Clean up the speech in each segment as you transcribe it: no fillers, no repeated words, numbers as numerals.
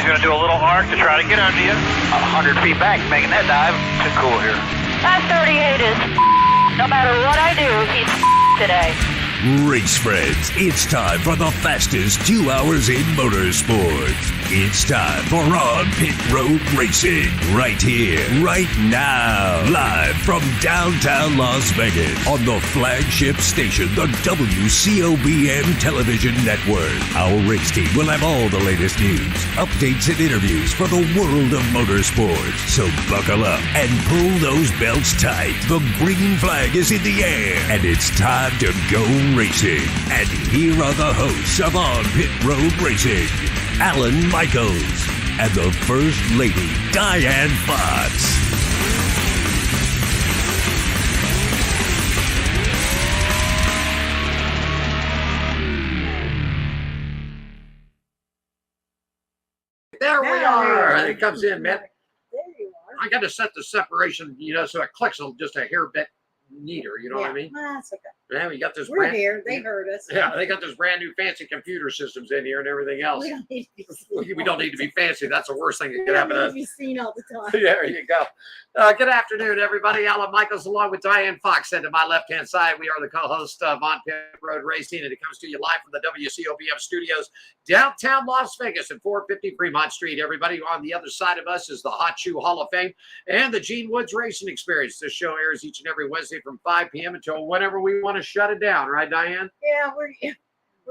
He's going to do a little arc to try to get under you. 100 feet back, making that dive. Too cool here. That 38 is no matter what I do, he's today. Race friends, it's time for the fastest 2 hours in motorsports. It's time for On Pit Road Racing, right here, right now, live from downtown Las Vegas on the flagship station, the WCOBN Television Network. Our race team will have all the latest news, updates, and interviews for the world of motorsports. So buckle up and pull those belts tight. The green flag is in the air, and it's time to go racing. And here are the hosts of On Pit Road Racing, Alan Michaels and the First Lady, Diane Fox. There we are. It comes in, man. There you are. I got to set the separation, so it clicks just a hair bit neater. You know what I mean? Well, that's okay. Yeah, we got this. We're here. They heard us. Yeah, they got this brand new fancy computer systems in here and everything else. We don't need to be seen. We don't need to be fancy. That's the worst thing that We could don't happen need to to be seen all the time. There you go. Good afternoon, everybody. Alan Michaels along with Diane Fox. And to my left-hand side, we are the co-host of On Pit Road Racing, and it comes to you live from the WCOBM studios, downtown Las Vegas at 450 Fremont Street. Everybody on the other side of us is the Hot Shoe Hall of Fame and the Gene Woods Racing Experience. This show airs each and every Wednesday from 5 p.m. until whenever we want to shut it down. Right, Diane? Yeah, we're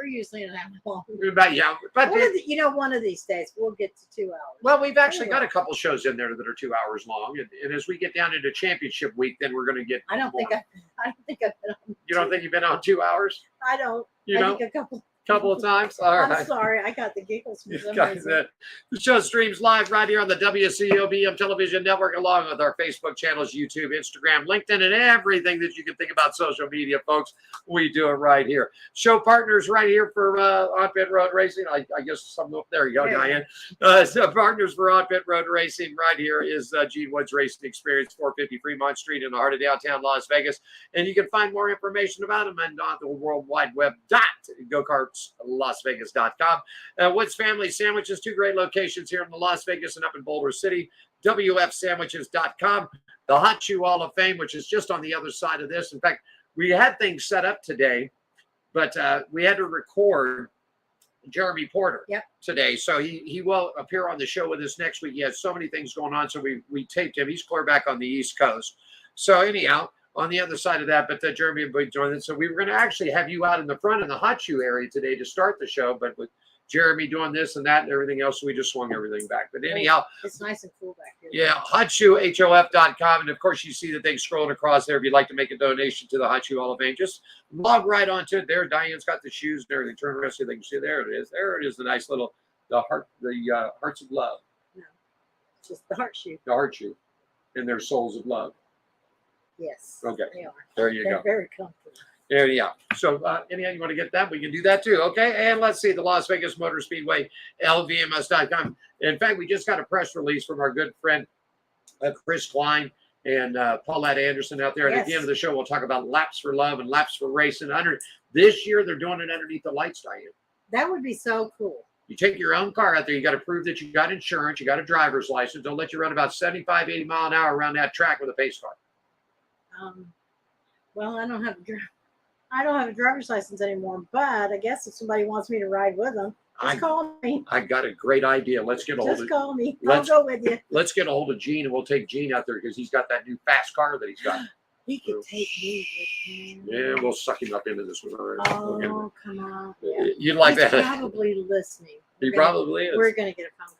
usually an hour long. But yeah, but One of these days we'll get to 2 hours. well, we've actually got a couple shows in there that are 2 hours long, and as we get down into championship week, then we're going to get. I don't think I've been on. You don't think you've been on 2 hours? I don't. You I know? think a Couple of times. All right. I'm sorry, I got the giggles for some Guys, reason. the show streams live right here on the WCOBM Television Network, along with our Facebook channels, YouTube, Instagram, LinkedIn, and everything that you can think about social media, folks. We do it right here. Show partners right here for On Pit Road Racing. I guess some there you go, Yeah. Diane. So partners for On Pit Road Racing right here is Gene Woods Racing Experience, 450 Fremont Street in the heart of downtown Las Vegas. And you can find more information about them on the World Wide Web GoKartsLasVegas.com. Woods Family Sandwiches, 2 great locations here in the Las Vegas and up in Boulder City. WFSandwiches.com. The Hot Shoe Hall of Fame, which is just on the other side of this. In fact, we had things set up today, but we had to record Jeremy Porter today. So he will appear on the show with us next week. He has so many things going on, so we taped him. He's clear back on the East Coast. So anyhow, on the other side of that, but Jeremy will be joining. So we were going to actually have you out in the front in the hot shoe area today to start the show, but with Jeremy doing this and that and everything else, we just swung everything back. But anyhow, it's nice and cool back here. yeah, hotshoehof.com. And of course, you see the thing scrolling across there. If you'd like to make a donation to the Hot Shoe Hall of Fame, just log right onto it. There, Diane's got the shoes and everything. Turn around so they can see. There it is. There it is. The nice little hearts of love. No, it's just the heart shoe. The heart shoe, and their souls of love. Yes. Okay. They are. There you They're go. very comfortable. There you go. So anyhow, you want to get that? We can do that too. Okay. And let's see, the Las Vegas Motor Speedway, LVMS.com. In fact, we just got a press release from our good friend Chris Klein and Paulette Anderson out there. And at the end of the show, we'll talk about Laps for Love and Laps for Racing. This year, they're doing it underneath the lights, Diane. That would be so cool. You take your own car out there. You got to prove that you got insurance. You got a driver's license. Don't let you run about 75, 80 mile an hour around that track with a pace car. Well, I don't have a driver's license anymore, but I guess if somebody wants me to ride with them, just call me. I got a great idea. Let's get a hold of Just call me. I'll go with you. Let's get a hold of Gene, and we'll take Gene out there because he's got that new fast car that he's got. He could take me with him. Yeah, we'll suck him up into this one. All right. Oh, come on. Yeah. You'd like He's that? probably listening. He probably is. We're going to get a phone call.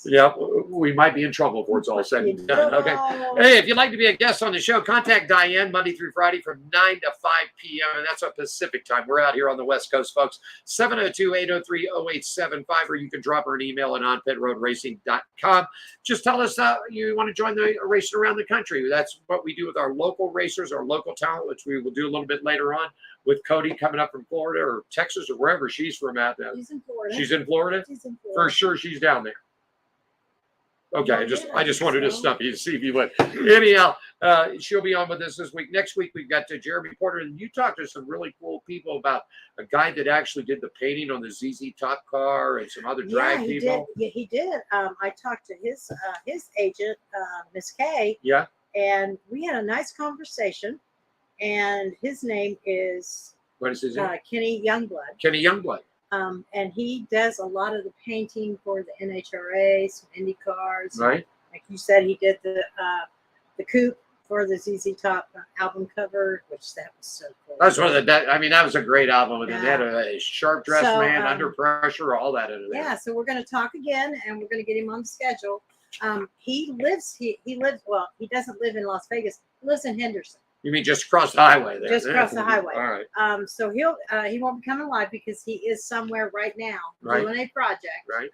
Yeah, we might be in trouble before it's all said and done. Okay. Hey, if you'd like to be a guest on the show, contact Diane Monday through Friday from 9 to 5 p.m. And that's on Pacific time. We're out here on the West Coast, folks. 702-803-0875, or you can drop her an email at onpitroadracing.com. Just tell us you want to join the racing around the country. That's what we do with our local racers, our local talent, which we will do a little bit later on with Kody coming up from Florida or Texas or wherever she's from out there. She's in Florida. She's in Florida? She's in Florida. For sure, she's down there. Okay, Oh, I just wanted to so- stump you to see if you would. Anyhow, she'll be on with us this week. Next week we've got Jeremy Porter, and you talked to some really cool people about a guy that actually did the painting on the ZZ Top car and some other drag he people. did. Yeah, he did. I talked to his agent, Miss Kay, Yeah. and we had a nice conversation. And his name is What is his name? Kenny Youngblood. Kenny Youngblood. And he does a lot of the painting for the NHRA, some Indy cars. Right. Like you said, he did the coupe for the ZZ Top album cover, which that was so cool. That's one of the. That was a great album. And Yeah. they had a sharp dressed So, man, under pressure, all that in there. Yeah, so we're going to talk again, and we're going to get him on the schedule. He lives. He lives. Well, he doesn't live in Las Vegas. He lives in Henderson. You mean just across the highway there? Just across the highway. All right. So he won't be coming live because he is somewhere right now Right. doing a project. Right.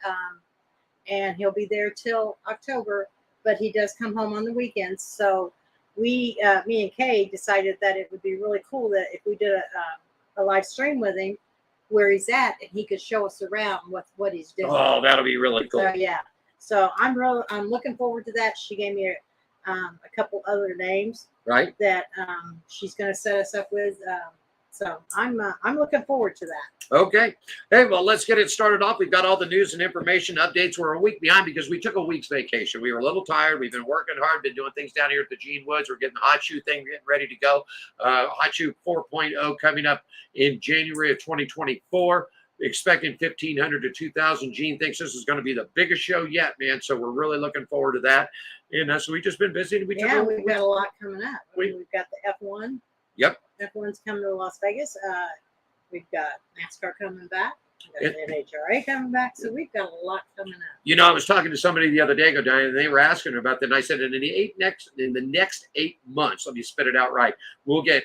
And he'll be there till October, but he does come home on the weekends. So me and Kay decided that it would be really cool that if we did a live stream with him where he's at and he could show us around what he's doing. Oh, that'll be really cool. So yeah. So I'm looking forward to that. She gave me a couple other names Right. that she's going to set us up with. So I'm looking forward to that. Okay. Hey, well, let's get it started off. We've got all the news and information updates. We're a week behind because we took a week's vacation. We were a little tired. We've been working hard, been doing things down here at the Gene Woods. We're getting the Hot Shoe thing getting ready to go. Hot Shoe 4.0 coming up in January of 2024. Expecting 1,500 to 2,000. Gene thinks this is going to be the biggest show yet, man. So we're really looking forward to that. And so we've just been busy. And We've got a lot coming up. We've got the F1. Yep. F1's coming to Las Vegas. We've got NASCAR coming back. We've got the NHRA coming back. So we've got a lot coming up. You know, I was talking to somebody the other day, Diane, and they were asking about that. And I said, in the next 8 months, let me spit it out right, we'll get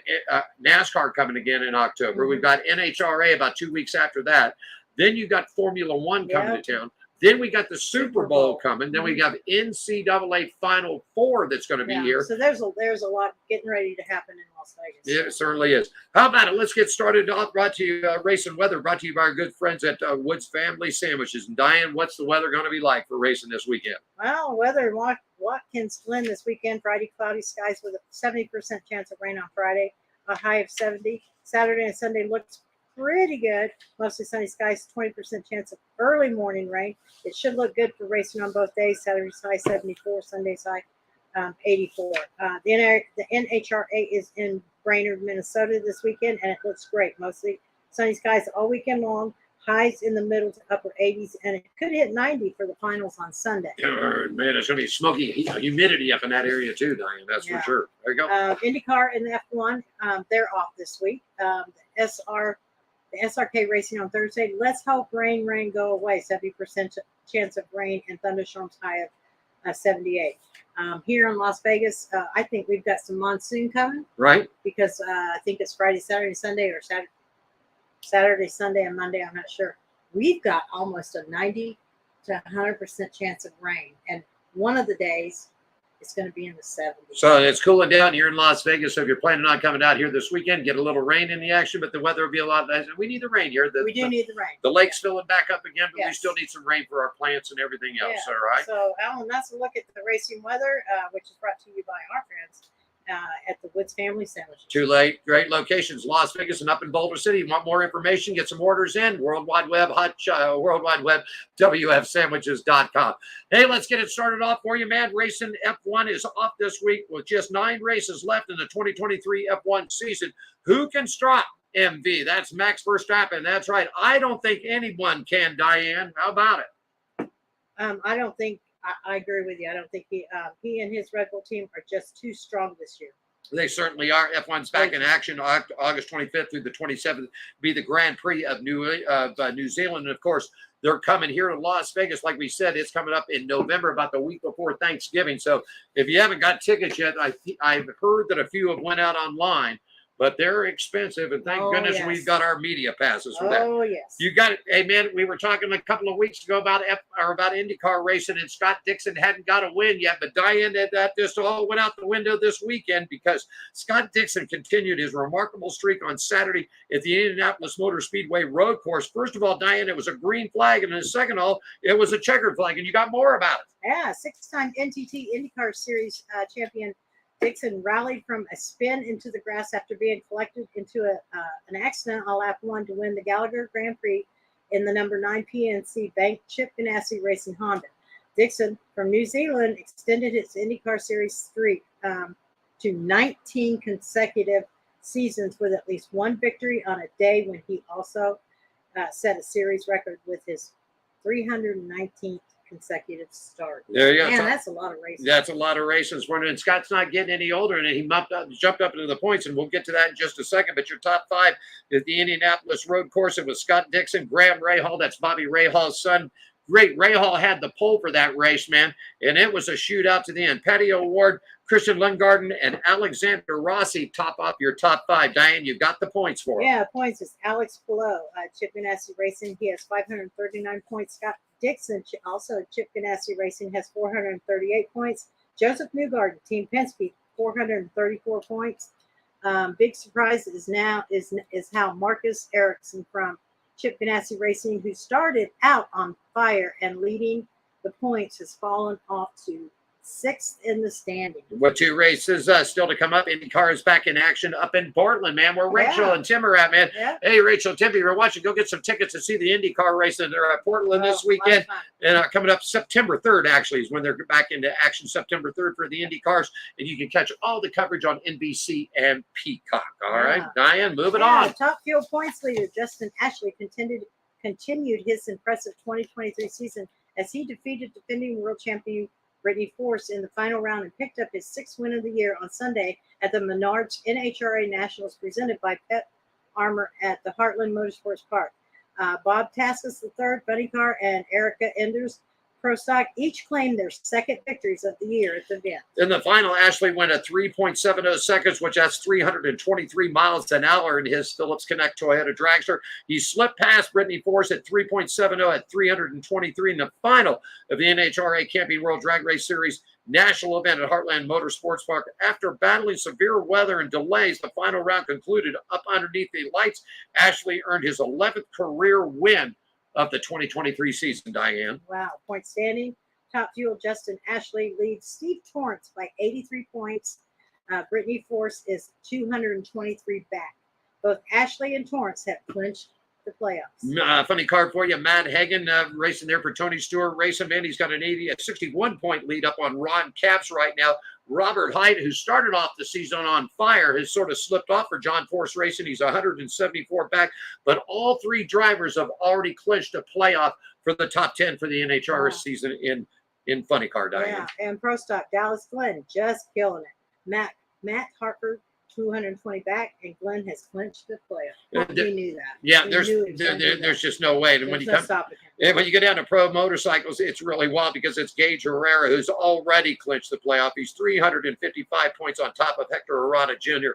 NASCAR coming again in October. Mhm. We've got NHRA about 2 weeks after that. Then you got Formula One coming Yep. to town. Then we got the Super Bowl coming. Then we Mhm. got NCAA Final Four that's going to be here. So there's a lot getting ready to happen in Las Vegas. Yeah, it certainly is. How about it? Let's get started off. Brought to you, Race and Weather, brought to you by our good friends at Woods Family Sandwiches. And Diane, what's the weather going to be like for racing this weekend? Well, weather in Watkins Glen this weekend. Friday, cloudy skies with a 70% chance of rain on Friday, a high of 70. Saturday and Sunday looks pretty good. Mostly sunny skies, 20% chance of early morning rain. It should look good for racing on both days. Saturday's high 74, Sunday's high 84. The NHRA is in Brainerd, Minnesota this weekend, and it looks great. Mostly sunny skies all weekend long. Highs in the middle to upper 80s, and it could hit 90 for the finals on Sunday. Man, it's going to be smoky humidity up in that area too, Diane. That's Yeah. for sure. There you go. IndyCar and the F1, they're off this week. The SRK racing on Thursday. Let's hope rain go away. 70% chance of rain and thunderstorms, high of 78. Here in Las Vegas, I think we've got some monsoon coming Right? because I think it's Friday, Saturday, Sunday, or Saturday, Sunday, and Monday. I'm not sure. We've got almost a 90 to 100% chance of rain, and one of the days it's going to be in the 70s. So it's cooling down here in Las Vegas. So if you're planning on coming out here this weekend, get a little rain in the action, but the weather will be a lot nicer. We need the rain here. We do need the rain. The lake's filling back up again, but we Yes. still need some rain for our plants and everything else. Yeah. All right. So, Alan, that's a look at the racing weather, which is brought to you by our friends at the Woods Family Sandwiches. Too late. Great locations, Las Vegas and up in Boulder City. You want more information? Get some orders in. World Wide Web, WFSandwiches.com. Hey, let's get it started off for you, man. Racing F1 is off this week with just 9 races left in the 2023 F1 season. Who can stop MV? That's Max Verstappen. That's right. I don't think anyone can, Diane. How about it? I don't think I agree with you. I don't think he and his Red Bull team are just too strong this year. They certainly are. F1's back in action August 25th through the 27th. Be the Grand Prix of New Zealand. And, of course, they're coming here to Las Vegas. Like we said, it's coming up in November, about the week before Thanksgiving. So if you haven't got tickets yet, I've heard that a few have went out online. but they're expensive. And thank goodness we've got our media passes for that. Oh, yes. You got it. Hey, man, we were talking a couple of weeks ago about IndyCar racing, and Scott Dixon hadn't got a win yet, but Diane, that just all went out the window this weekend because Scott Dixon continued his remarkable streak on Saturday at the Indianapolis Motor Speedway road course. First of all, Diane, it was a green flag, and then second of all, it was a checkered flag, and you got more about it. Yeah, 6-time NTT IndyCar Series champion Dixon rallied from a spin into the grass after being collected into an accident on lap 1 to win the Gallagher Grand Prix in the number 9 PNC Bank Chip Ganassi Racing Honda. Dixon from New Zealand extended his IndyCar Series streak to 19 consecutive seasons with at least one victory on a day when he also set a series record with his 319th consecutive start. There you go. Man, that's a lot of races. That's a lot of races. And Scott's not getting any older, and he jumped up into the points, and we'll get to that in just a second. But your top 5 is the Indianapolis road course. It was Scott Dixon, Graham Rahal, that's Bobby Rahal's son. Great. Rahal had the pole for that race, man, and it was a shootout to the end. Patty O'Ward, Christian Lundgarden, and Alexander Rossi top off your top 5. Diane, you got the points for him. Yeah, points is Alex Pillow, Chip Ganassi Racing. He has 539 points. Scott Dixon, also Chip Ganassi Racing, has 438 points. Joseph Newgarden, Team Penske, 434 points. Big surprise is how Marcus Ericsson from Chip Ganassi Racing, who started out on fire and leading the points, has fallen off to 6th in the standing. What 2 races still to come up? IndyCar is back in action up in Portland, man, where Rachel and Tim are at, man. Yeah. Hey, Rachel, Tim, if you're watching, go get some tickets to see the IndyCar race. They're at Portland this weekend. And coming up September 3rd, actually, is when they're back into action, September 3rd for the IndyCars. And you can catch all the coverage on NBC and Peacock. All right, Diane, moving on. Top fuel points leader Justin Ashley continued his impressive 2023 season as he defeated defending world champion Brittany Force in the final round and picked up his 6th win of the year on Sunday at the Menards NHRA Nationals presented by Pet Armor at the Heartland Motorsports Park. Bob Taskus III, Buddy Carr, and Erica Enders Pro Stock each claimed their 2nd victories of the year at the event. In the final, Ashley went at 3.70 seconds, which that's 323 miles an hour in his Phillips Connect Toyota dragster. He slipped past Brittany Force at 3.70 at 323 in the final of the NHRA Camping World Drag Race Series national event at Heartland Motorsports Park. After battling severe weather and delays, the final round concluded up underneath the lights. Ashley earned his 11th career win of the 2023 season, Diane. Wow. Point standing. Top fuel, Justin Ashley leads Steve Torrance by 83 points. Brittany Force is 223 back. Both Ashley and Torrance have clinched the playoffs. Funny card for you. Matt Hagan racing there for Tony Stewart Racing, man. He's got a 61-point lead up on Ron Capps right now. Robert Hyde, who started off the season on fire, has sort of slipped off for John Force Racing. He's 174 back, but all 3 drivers have already clinched a playoff for the top 10 for the NHRA season in Funny Car, Diane. Yeah, and Pro Stock, Dallas Glenn just killing it. Matt Harper, 220 back, and Glenn has clinched the playoff. We knew that. Yeah, there's just no way. And when you get down to pro motorcycles, it's really wild because it's Gage Herrera who's already clinched the playoff. He's 355 points on top of Hector Arana Jr.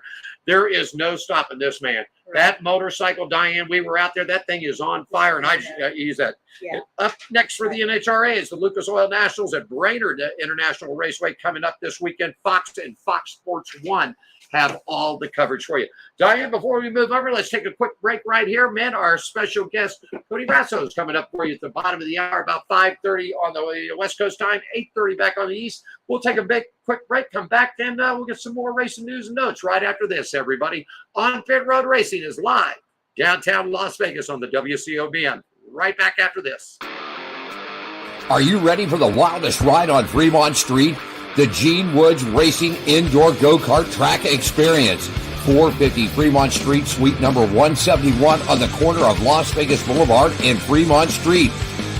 There is no stopping this man. Right. That motorcycle, Diane, we were out there. That thing is on fire, and I use that. Yeah. Up next for the NHRA is the Lucas Oil Nationals at Brainerd International Raceway coming up this weekend. Fox and Fox Sports 1 have all the coverage for you. Diane, before we move over, let's take a quick break right here. Man, our special guest, Kody Brusso, is coming up for you at the bottom of the hour, about 5:30 on the West Coast time, 8:30 back on the East. We'll take a quick break, come back, then we'll get some more racing news and notes right after this, everybody. On Pit Road Racing is live downtown Las Vegas on the WCOBM. Right back after this. Are you ready for the wildest ride on Fremont Street? The Gene Woods Racing Indoor Go-Kart Track Experience. 450 Fremont Street, suite number 171 on the corner of Las Vegas Boulevard and Fremont Street.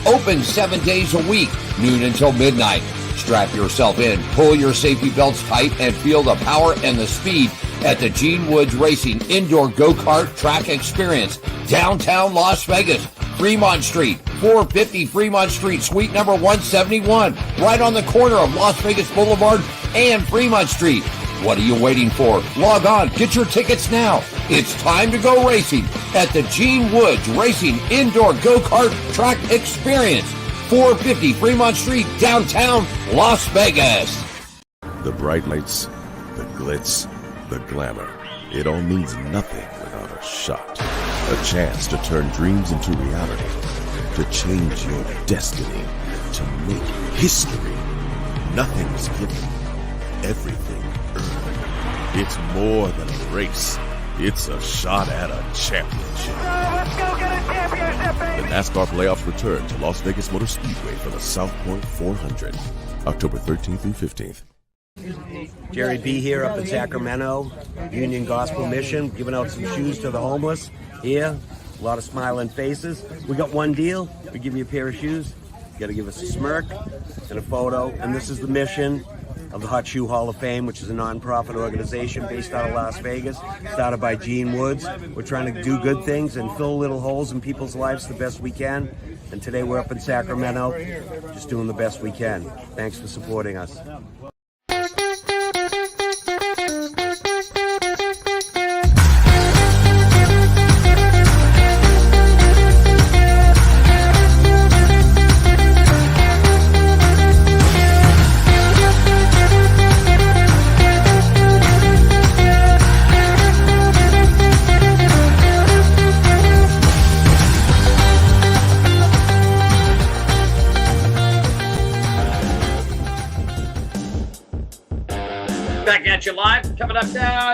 Open 7 days a week, noon until midnight. Strap yourself in, pull your safety belts tight, and feel the power and the speed at the Gene Woods Racing Indoor Go-Kart Track Experience. Downtown Las Vegas, Fremont Street, 450 Fremont Street, suite number 171, right on the corner of Las Vegas Boulevard and Fremont Street. What are you waiting for? Log on, get your tickets now. It's time to go racing at the Gene Woods Racing Indoor Go-Kart Track Experience, 450 Fremont Street, downtown Las Vegas. The bright lights, the glitz, the glamour. It all means nothing without a shot. A chance to turn dreams into reality. To change your destiny. To make history. Nothing is given. Everything earned. It's more than a race. It's a shot at a championship. Let's go get a championship, The baby! NASCAR playoffs return to Las Vegas Motor Speedway for the South Point 400, October 13th through 15th. Jerry B here up in Sacramento, Union Gospel Mission, giving out some shoes to the homeless. Here, a lot of smiling faces. We got one deal. We give you a pair of shoes. You got to give us a smirk and a photo. And this is the mission of the Hot Shoe Hall of Fame, which is a non-profit organization based out of Las Vegas, started by Gene Woods. We're trying to do good things and fill little holes in people's lives the best we can. And today we're up in Sacramento, just doing the best we can. Thanks for supporting us. Back at you live, coming up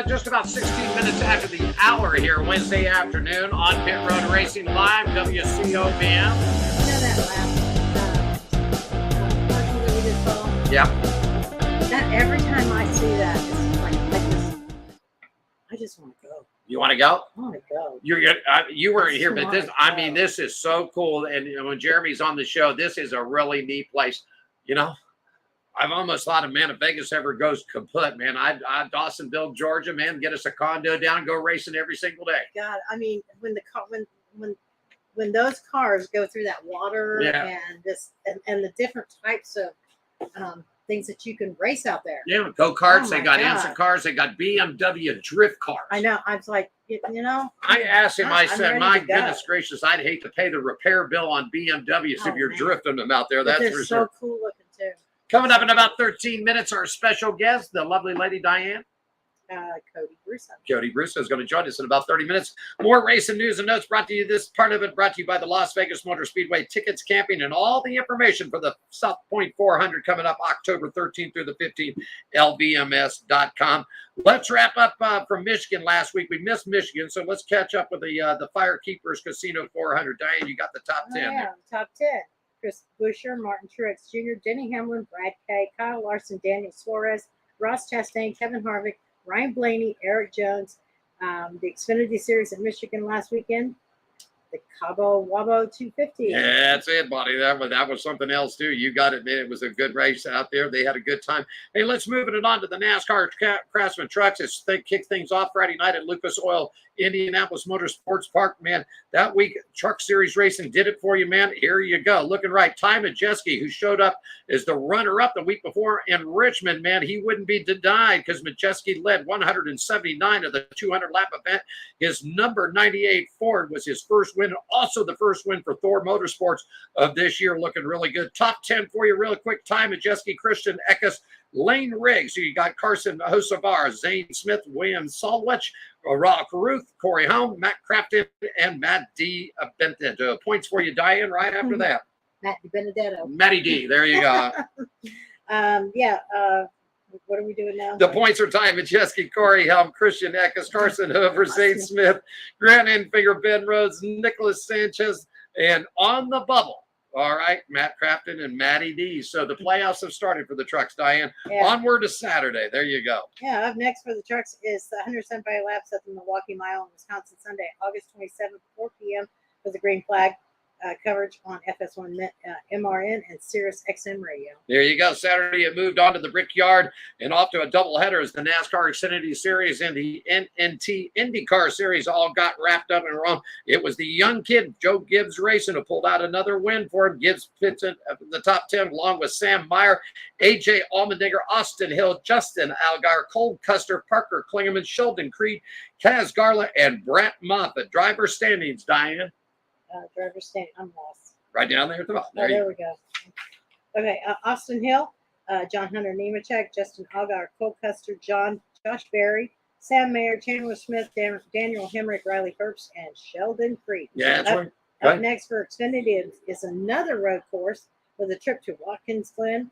just about 16 minutes after the hour here, Wednesday afternoon on Pit Road Racing Live, WCOBM. You know that last commercial that we just saw? Yeah. That every time I see that, it's like I just want to go. You want to go? I want to go. You weren't here, but this, Smart. I mean, this is so cool. And when Jeremy's on the show, this is a really neat place. You know, I've almost thought, man, if Vegas ever goes kaput, man, I'd Dawsonville, Georgia, man, get us a condo down and go racing every single day. God, I mean, when the car, when those cars go through that water Yeah. and this and the different types of things that you can race out there. Yeah, go-karts, Oh they my got God. instant cars, they got BMW drift cars. I know. I was like, you know. I asked him, I I'm said, ready my to go. goodness gracious, I'd hate to pay the repair bill on BMWs if Oh, you're man. drifting them out there. But That's they're for so sure. cool looking too. Coming up in about 13 minutes, our special guest, the lovely lady Diane. Kody Brusso. Kody Brusso is going to join us in about 30 minutes. More racing news and notes brought to you. This part of it brought to you by the Las Vegas Motor Speedway. Tickets, camping, and all the information for the South Point 400 coming up October 13th through the 15th, lvms.com. Let's wrap up from Michigan last week. We missed Michigan, so let's catch up with the Firekeepers Casino 400. Diane, you got the top 10. Yeah, top 10. Chris Buescher, Martin Truex Jr., Denny Hamlin, Brad Kay, Kyle Larson, Daniel Suarez, Ross Chastain, Kevin Harvick, Ryan Blaney, Eric Jones, the Xfinity Series at Michigan last weekend, the Cabo Wabo 250. Yeah, that's it, buddy. That was something else too. You got it, man. It was a good race out there. They had a good time. Hey, let's move it on to the NASCAR Craftsman Trucks. As they kick things off Friday night at Lucas Oil Indianapolis Motorsports Park, man. That week, Truck Series Racing did it for you, man. Here you go. Looking right. Ty Majeski, who showed up as the runner-up the week before in Richmond, man, he wouldn't be denied because Majeski led 179 of the 200-lap event. His number 98 Ford was his first win, also the first win for Thor Motorsports of this year. Looking really good. Top 10 for you real quick. Ty Majeski, Christian Eckes, Lane Riggs. So you got Carson Hocevar, Zane Smith, William Solwich, Ra Caruth, Corey Holm, Matt Crafton, and Matt D. Benedetto. Points for you, Diane, right after that. Matt Benedetto. Matty D. There you go. What are we doing now? The points are Ty Majeski, Corey Helm, Christian Eckes, Carson Hoover, Zane Smith, Grant Enfinger, Ben Rhodes, Nicholas Sanchez, and on the bubble. All right, Matt Crafton and Matty D. So the playoffs have started for the trucks, Diane. Yeah. Onward to Saturday. There you go. Yeah, up next for the trucks is the 175 laps at the Milwaukee Mile in Wisconsin Sunday, August 27th, 4 p.m. for the green flag. coverage on FS1 MRN and Sirius XM radio. There you go. Saturday it moved on to the Brickyard and off to a doubleheader as the NASCAR Xfinity Series and the NNT IndyCar Series all got wrapped up and wrong. It was the young kid, Joe Gibbs Racing, who pulled out another win for him. Gibbs fits in the top 10 along with Sam Meyer, AJ Allmendinger, Austin Hill, Justin Allgaier, Cole Custer, Parker Klingerman, Sheldon Creed, Kaz Garland, and Brett Moffitt. Driver standings, Diane. Driver stand. I'm lost. Right down there at the bottom. There we go. Okay, Austin Hill, John Hunter Nemechek, Justin Allgaier, Cole Custer, Josh Berry, Sam Mayer, Chandler Smith, Daniel Hemrick, Riley Herbst, and Sheldon Creed. Yeah, that's right. Up next for Xfinity is another road course with a trip to Watkins Glen,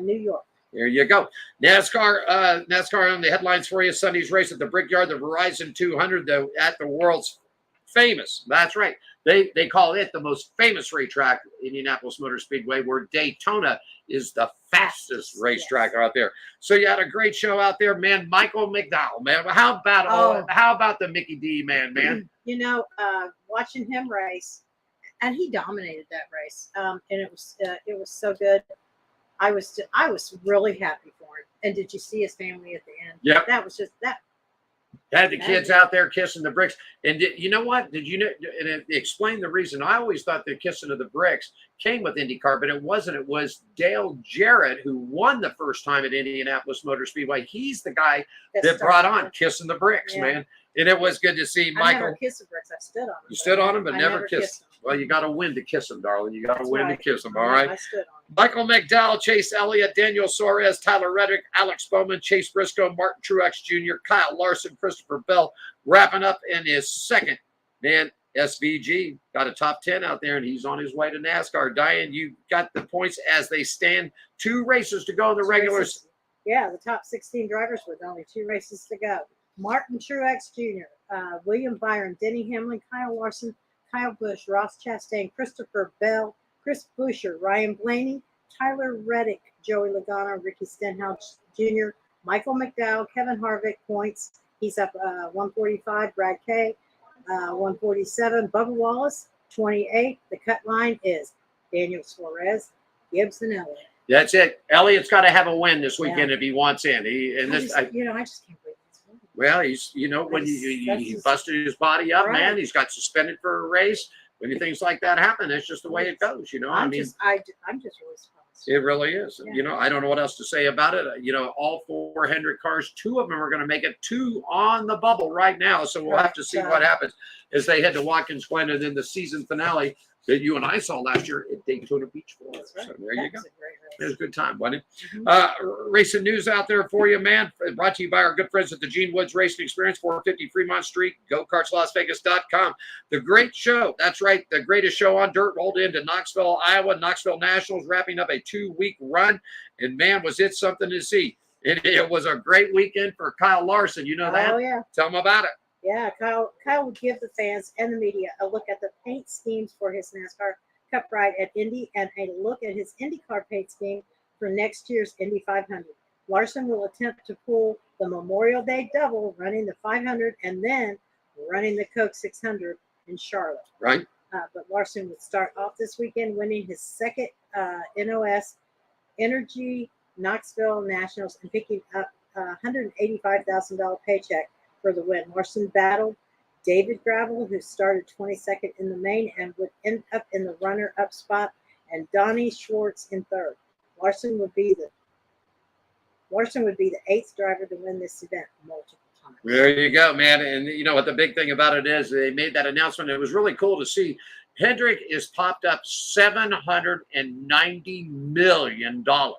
New York. There you go. NASCAR on the headlines for you. Sunday's race at the Brickyard, the Verizon 200, at the world's famous. That's right. They call it the most famous racetrack, Indianapolis Motor Speedway, where Daytona is the fastest racetrack out there. So you had a great show out there, man. Michael McDowell, man. How about the Mickey D man? You know, watching him race, and he dominated that race. And it was so good. I was really happy for him. And did you see his family at the end? Yep. That was just that. Had the kids out there kissing the bricks. And you know what? Did you know? And it explained the reason. I always thought the kissing of the bricks came with IndyCar, but it wasn't. It was Dale Jarrett who won the first time at Indianapolis Motor Speedway. He's the guy that brought on kissing the bricks, man. And it was good to see Michael. I never kissed the bricks. I stood on them. You stood on them, but never kissed them. Well, you got to win to kiss them, darling. You got to win right. to kiss them, all right? I stood on them. Michael McDowell, Chase Elliott, Daniel Suarez, Tyler Reddick, Alex Bowman, Chase Briscoe, Martin Truex Jr., Kyle Larson, Christopher Bell, wrapping up in his second. Man, SVG got a top 10 out there, and he's on his way to NASCAR. Diane, you got the points as they stand. 2 races to go in the regulars. Yeah, the top 16 drivers with only 2 races to go. Martin Truex Jr., William Byron, Denny Hamlin, Kyle Larson, Kyle Busch, Ross Chastain, Christopher Bell, Chris Buescher, Ryan Blaney, Tyler Reddick, Joey Logano, Ricky Stenhouse Jr., Michael McDowell, Kevin Harvick points. He's up 145. Brad Kay, 147. Bubba Wallace, 28. The cut line is Daniel Suarez, Gibbs, and Elliott. That's it. Elliott's got to have a win this weekend if he wants in. I just can't believe this. Well, he's, when he busted his body up, man, he's got suspended for a race. When things like that happen, that's just the way it goes, I'm just really surprised. It really is. Yeah. I don't know what else to say about it. All 4 Hendrick cars, 2 of them are going to make it, 2 on the bubble right now. So we'll have to see what happens as they head to Watkins Glen and then the season finale that you and I saw last year at Daytona Beach, Florida. Right. So there you go. It was a good time, wasn't it? Mm-hmm. Racing news out there for you, man. Brought to you by our good friends at the Gene Woods Racing Experience, 450 Fremont Street, GoKartsLasVegas.com. The great show. That's right. The greatest show on dirt rolled into Knoxville, Iowa. Knoxville Nationals wrapping up a 2-week run. And, man, was it something to see. It was a great weekend for Kyle Larson. You know that? Oh, yeah. Tell him about it. Yeah, Kyle would give the fans and the media a look at the paint schemes for his NASCAR Cup ride at Indy and a look at his IndyCar paint scheme for next year's Indy 500. Larson will attempt to pull the Memorial Day double, running the 500 and then running the Coke 600 in Charlotte. Right. But Larson would start off this weekend winning his second NOS Energy Knoxville Nationals and picking up a $185,000 paycheck for the win. Larson battled David Gravel, who started 22nd in the main and would end up in the runner-up spot, and Donnie Schwartz in third. Larson would be the 8th driver to win this event multiple times. There you go, man. And you know what the big thing about it is? They made that announcement. It was really cool to see. Hendrick is popped up $790 million. I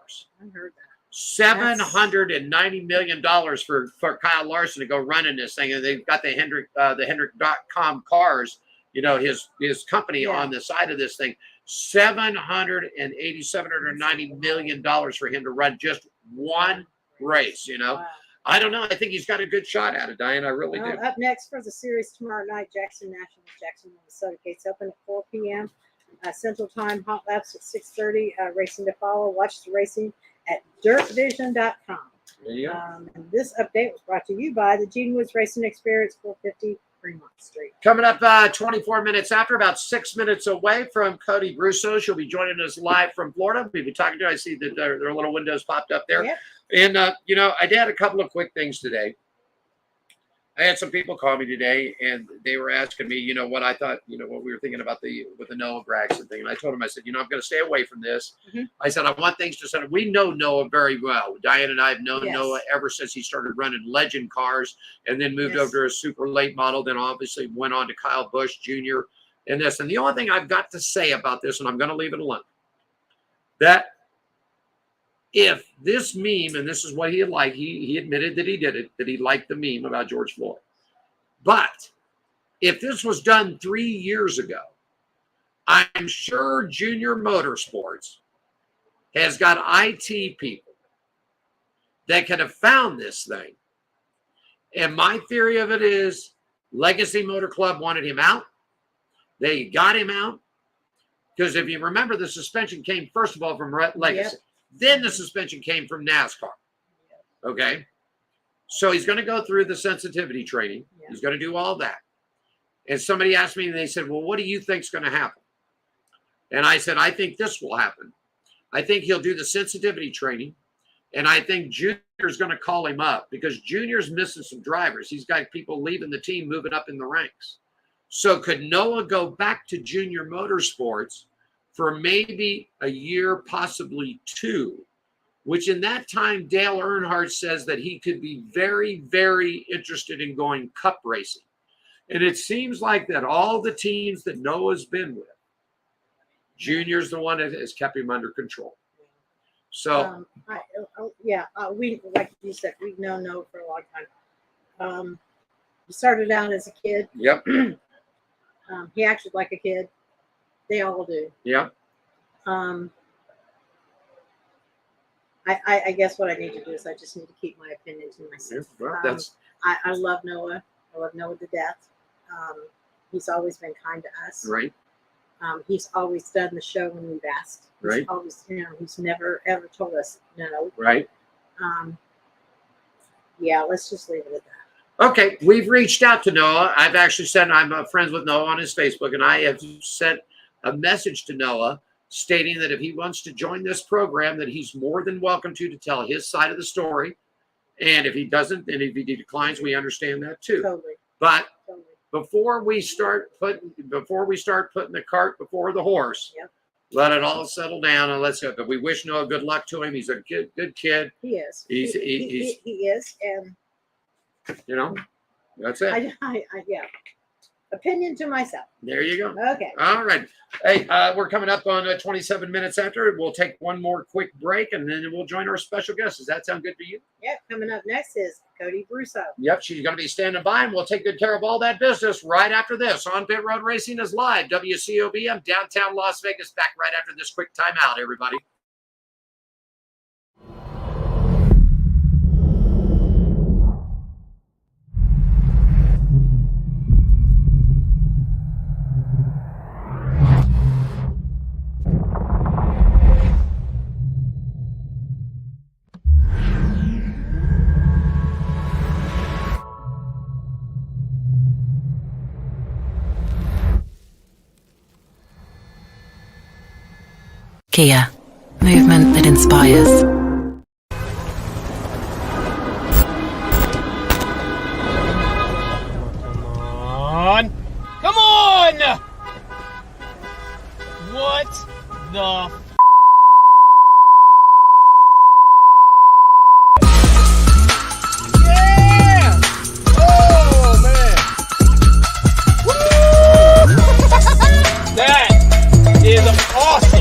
heard that. $790 million for Kyle Larson to go running this thing, and they've got the Hendrick.com cars, his company on the side of this thing. $790 million for him to run just one race. Wow. I don't know. I think he's got a good shot at it, Diane. I really do. Up next for the series tomorrow night, Jackson National, Jackson, Minnesota. Gates open at 4 p.m. Central Time. Hot laps at 6:30. Racing to follow. Watch the racing at dirtvision.com. There you go. And this update was brought to you by the Gene Woods Racing Experience, 450 Fremont Street. Coming up 24 minutes after, about 6 minutes away from Kody Brusso. She'll be joining us live from Florida. We'll be talking to her. I see that their little windows popped up there. Yep. And, I did a couple of quick things today. I had some people call me today, and they were asking me, what I thought, what we were thinking about with the Noah Gragson thing. And I told them, I said, I'm going to stay away from this. Mm-hmm. I said, I want things to settle. We know Noah very well. Diane and I have known Yes. Noah ever since he started running legend cars and then moved over to a super late model. Then obviously went on to Kyle Busch Jr. and this. And the only thing I've got to say about this, and I'm going to leave it alone, that if this meme, and this is what he liked, he admitted that he did it, that he liked the meme about George Floyd. But if this was done 3 years ago, I'm sure Junior Motorsports has got IT people that could have found this thing. And my theory of it is Legacy Motor Club wanted him out. They got him out. Because if you remember, the suspension came, first of all, from Legacy. Yep. Then the suspension came from NASCAR. Okay. So he's going to go through the sensitivity training. Yeah. He's going to do all that. And somebody asked me, and they said, well, what do you think is going to happen? And I said, I think this will happen. I think he'll do the sensitivity training. And I think Junior's going to call him up because Junior's missing some drivers. He's got people leaving the team, moving up in the ranks. So could Noah go back to Junior Motorsports for maybe a year, possibly 2, which in that time, Dale Earnhardt says that he could be very, very interested in going cup racing. And it seems like that all the teams that Noah's been with, Junior's the one that has kept him under control. So, we, like you said, we've known Noah for a long time. He started out as a kid. Yep. He acted like a kid. They all do. Yeah. I guess what I need to do is I just need to keep my opinion to myself. Well, I love Noah. I love Noah to death. He's always been kind to us. Right. He's always done the show when we've asked. He's right. Always, he's never ever told us no. Right. Yeah, let's just leave it at that. Okay, we've reached out to Noah. I've actually said I'm friends with Noah on his Facebook, and I have sent a message to Noah stating that if he wants to join this program, that he's more than welcome to tell his side of the story. And if he doesn't, and if he declines, we understand that too. Totally. But before we start putting the cart before the horse, yep. Let it all settle down and let's go. But we wish Noah good luck to him. He's a good kid. He is. He is, and that's it. Yeah. Opinion to myself. There you go. Okay. All right. Hey, we're coming up on 27 minutes after. We'll take one more quick break, and then we'll join our special guest. Does that sound good for you? Yep. Coming up next is Kody Brusso. Yep. She's going to be standing by, and we'll take good care of all that business right after this. On Pit Road Racing is live. WCOBM, downtown Las Vegas. Back right after this quick timeout, everybody. Kia, movement that inspires. Come on! What the yeah! Oh man! Woo! That is awesome!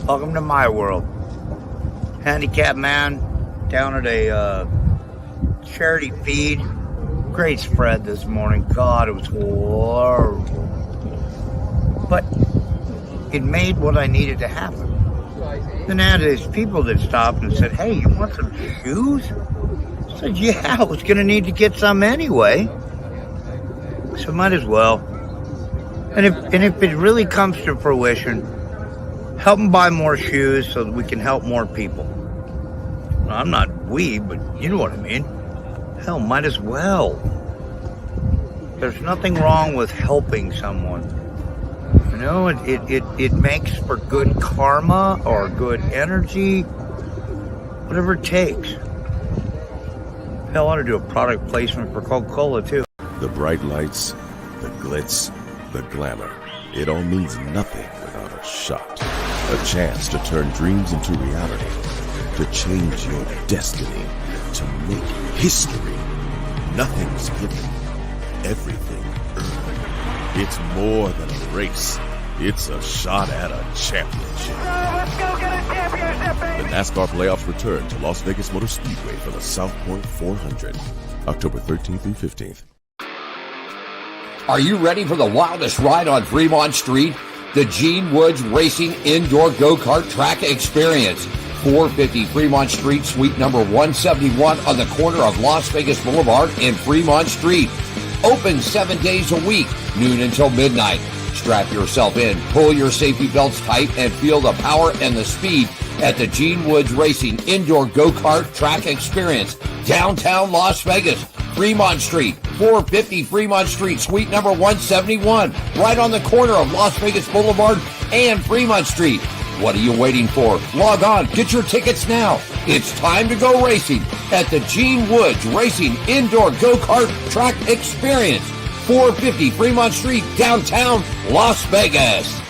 Welcome to my world. Handicapped man down at a charity feed. Great spread this morning. God, it was horrible. But it made what I needed to happen. Then I had these people that stopped and said, hey, you want some shoes? I said, yeah, I was going to need to get some anyway. So might as well. And if it really comes to fruition, help them buy more shoes so that we can help more people. I'm not we, but you know what I mean. Hell, might as well. There's nothing wrong with helping someone. You know, it makes for good karma or good energy, whatever it takes. Hell, I ought to do a product placement for Coca-Cola, too. The bright lights, the glitz, the glamour. It all means nothing without a shot. A chance to turn dreams into reality. To change your destiny. To make history. Nothing's given. Everything earned. It's more than a race. It's a shot at a championship. Let's go get a championship, baby! The NASCAR playoffs return to Las Vegas Motor Speedway for the South Point 400, October 13th through 15th. Are you ready for the wildest ride on Fremont Street? The Gene Woods Racing Indoor Go-Kart Track Experience. 450 Fremont Street, suite number 171 on the corner of Las Vegas Boulevard and Fremont Street. Open 7 days a week, noon until midnight. Strap yourself in, pull your safety belts tight, and feel the power and the speed at the Gene Woods Racing Indoor Go-Kart Track Experience, downtown Las Vegas, Fremont Street, 450 Fremont Street, suite number 171, right on the corner of Las Vegas Boulevard and Fremont Street. What are you waiting for? Log on, get your tickets now. It's time to go racing at the Gene Woods Racing Indoor Go-Kart Track Experience, 450 Fremont Street, downtown Las Vegas.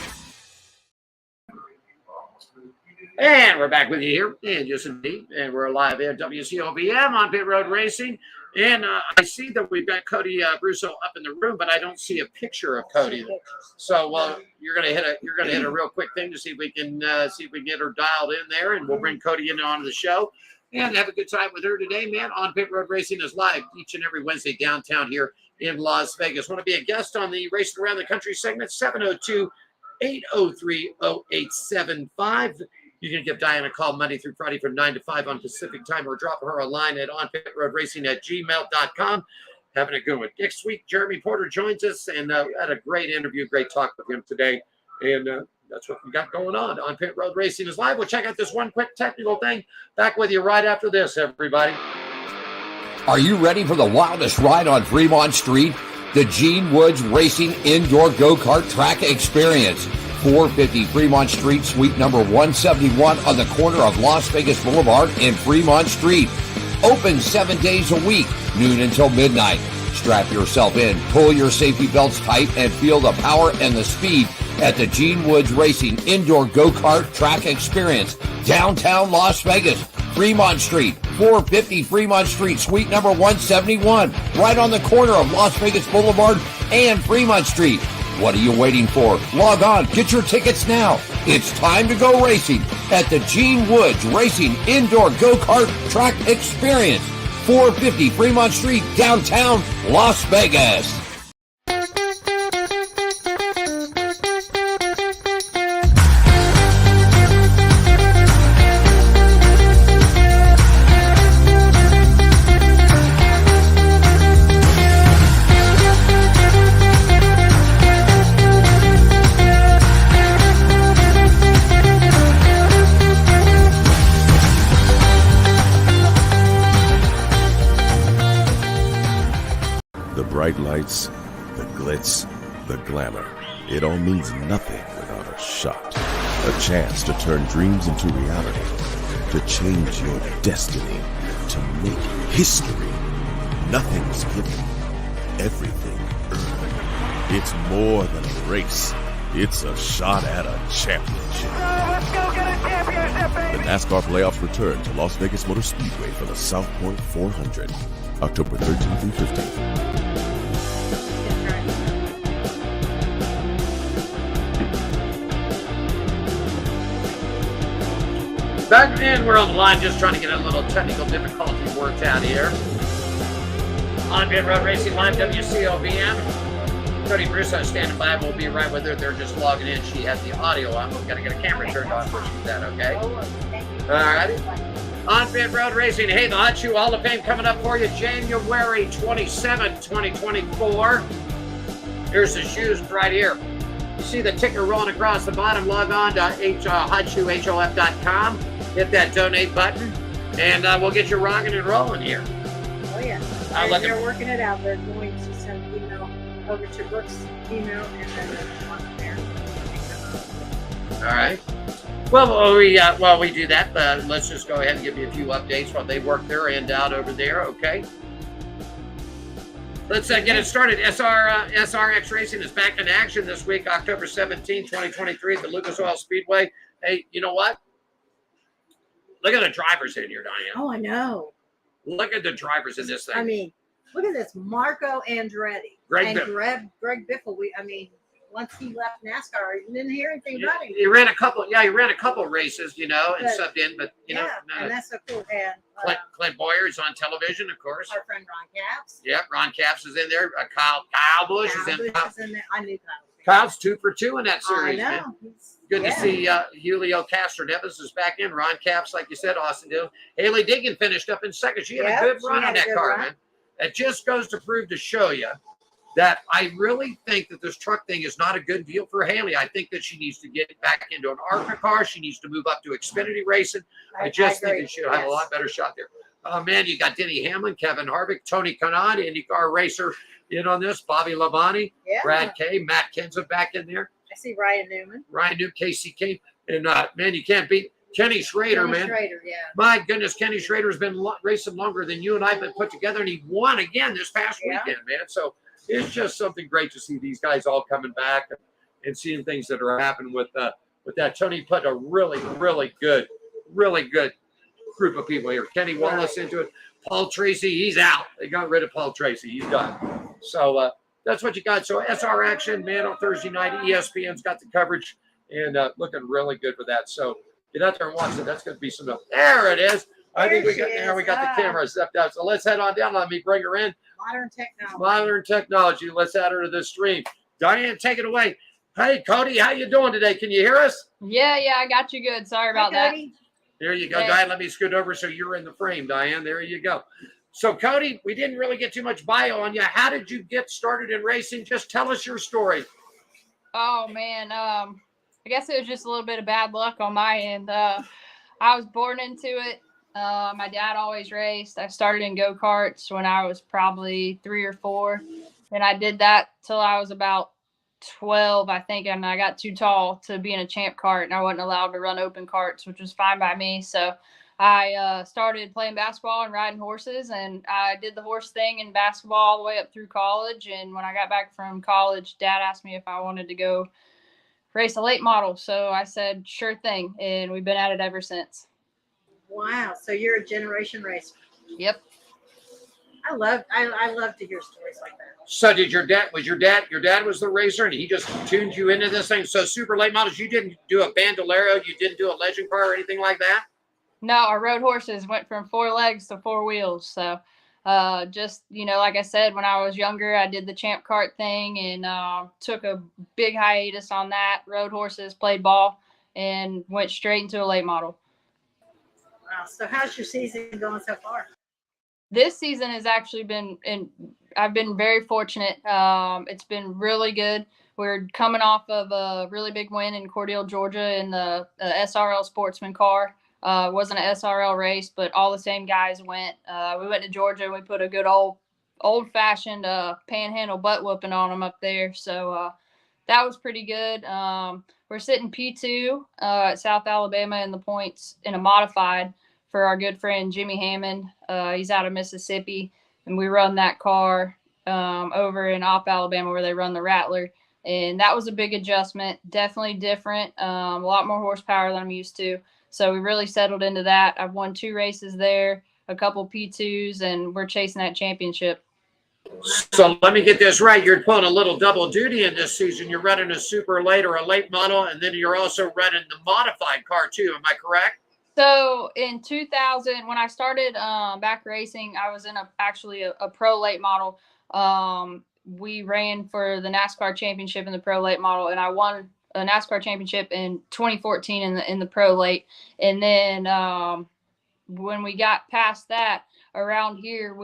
And we're back with you here in Just Indeed, and we're live at WCOVM on Pit Road Racing. And I see that we've got Kody Brusso up in the room, but I don't see a picture of Kody. So you're gonna hit a real quick thing to see if we can get her dialed in there, and we'll bring Kody in onto the show and have a good time with her today, man. On Pit Road Racing is live each and every Wednesday downtown here in Las Vegas. Want to be a guest on the Racing Around the Country segment? 702-803-0875. You can give Diane a call Monday through Friday from 9 to 5 on Pacific time, or drop her a line at onpitroadracing@gmail.com. Having a good one. Next week, Jeremy Porter joins us, and had a great interview, great talk with him today. And that's what we got going on Pit Road Racing is live. We'll check out this one quick technical thing. Back with you right after this, everybody. Are you ready for the wildest ride on Fremont Street? The Gene Woods Racing Indoor Go-Kart Track Experience. 450 Fremont Street, suite number 171 on the corner of Las Vegas Boulevard and Fremont Street. Open 7 days a week, noon until midnight. Strap yourself in, pull your safety belts tight, and feel the power and the speed at the Gene Woods Racing Indoor Go-Kart Track Experience, downtown Las Vegas, Fremont Street, 450 Fremont Street, suite number 171, right on the corner of Las Vegas Boulevard and Fremont Street. What are you waiting for? Log on, get your tickets now. It's time to go racing at the Gene Woods Racing Indoor Go-Kart Track Experience, 450 Fremont Street, downtown Las Vegas. Bright lights, the glitz, the glamour. It all means nothing without a shot. A chance to turn dreams into reality. To change your destiny. To make history. Nothing's given. Everything earned. It's more than a race. It's a shot at a championship. Let's go get a championship, baby! The NASCAR playoffs return to Las Vegas Motor Speedway for the South Point 400, October 13th through 15th. Back in, we're on the line, just trying to get a little technical difficulty worked out here. On Pit Road Racing Live, WCOVM. Kody Brusso standing by. We'll be right with her. They're just logging in. She has the audio on. We've got to get a camera turned on for that, okay? All righty. On Pit Road Racing. Hey, the Hot Shoe Hall of Fame coming up for you January 27, 2024. Here's the shoes right here. You see the ticker rolling across the bottom. Log on to hotshoehof.com. Hit that donate button, and we'll get you rocking and rolling here. Oh, yeah. They're working it out. They're going to send an email over to Brooks' email, and then they're on there. All right. Well, while we do that, let's just go ahead and give you a few updates while they work their end out over there, okay? Let's get it started. SRX Racing is back in action this week, October 17, 2023 at the Lucas Oil Speedway. Hey, you know what? Look at the drivers in here, Diane. Oh, I know. Look at the drivers in this thing. I mean, look at this. Marco Andretti. Greg Biffle. Once he left NASCAR, you didn't hear anything about him. He ran a couple. Yeah, he ran a couple races, and subbed in. But and that's so cool. And Clint Boyer is on television, of course. Our friend Ron Capps. Yeah, Ron Capps is in there. Kyle Busch is in there. I knew Kyle. Kyle's 2 for 2 in that series. I know. Man. Good to see Julio Castro Neves is back in. Ron Capps, like you said, Austin Dillon. Haley Diggin finished up in second. She had a good run on that car, man. It just goes to prove to show you that I really think that this truck thing is not a good deal for Haley. I think that she needs to get back into an ARCA car. She needs to move up to Xfinity racing. I just think that she'll have a lot better shot there. Oh, man, you got Denny Hamlin, Kevin Harvick, Tony Kanaan, IndyCar racer in on this, Bobby Labonte, Brad Kay, Matt Kenseth back in there. I see Ryan Newman, Casey Kane. And, man, you can't beat Kenny Schrader, man. My goodness, Kenny Schrader has been racing longer than you and I have been put together, and he won again this past weekend, man. So it's just something great to see these guys all coming back and seeing things that are happening with that. Tony put a really, really good group of people here. Kenny Wallace into it. Paul Tracy, he's out. They got rid of Paul Tracy. He's done. So that's what you got. So SR action, man, on Thursday night. ESPN's got the coverage and looking really good for that. So get out there and watch it. That's going to be some. There it is. I think we got the camera stepped out. So let's head on down. Let me bring her in. Modern technology. Let's add her to this stream. Diane, take it away. Hey, Kody, how you doing today? Can you hear us? Yeah, I got you good. Sorry about that. There you go, Diane. Let me scoot over so you're in the frame, Diane. There you go. So, Kody, we didn't really get too much bio on you. How did you get started in racing? Just tell us your story. Oh, man. I guess it was just a little bit of bad luck on my end. I was born into it. My dad always raced. I started in go-karts when I was probably 3 or 4. And I did that till I was about 12, I think, and I got too tall to be in a champ cart, and I wasn't allowed to run open carts, which was fine by me. So I started playing basketball and riding horses, and I did the horse thing in basketball all the way up through college. And when I got back from college, Dad asked me if I wanted to go race a late model. So I said, sure thing, and we've been at it ever since. Wow. So you're a generation racer. Yep. I love to hear stories like that. So did your dad was the racer and he just tuned you into this thing? So super late models, you didn't do a Bandolero, you didn't do a legend car or anything like that? No, our road horses went from 4 legs to 4 wheels. So just, like I said, when I was younger, I did the champ cart thing and took a big hiatus on that. Road horses, played ball, and went straight into a late model. Wow. So how's your season going so far? This season has actually been, I've been very fortunate. It's been really good. We're coming off of a really big win in Cordele, Georgia in the SRL Sportsman car. It wasn't an SRL race, but all the same guys went. We went to Georgia and we put a good old-fashioned panhandle butt whooping on them up there. So that was pretty good. We're sitting P2 at South Alabama in the points in a modified for our good friend Jimmy Hammond. He's out of Mississippi, and we run that car over in Opp, Alabama, where they run the Rattler. And that was a big adjustment, definitely different, a lot more horsepower than I'm used to. So we really settled into that. I've won 2 races there, a couple P2s, and we're chasing that championship. So let me get this right. You're pulling a little double duty in this season. You're running a super late or a late model, and then you're also running the modified car too. Am I correct? So in 2000, when I started back racing, I was in actually a pro late model. we ran for the NASCAR championship in the pro late model, and I won a NASCAR championship in 2014 in the pro late. And then when we got past that, around here,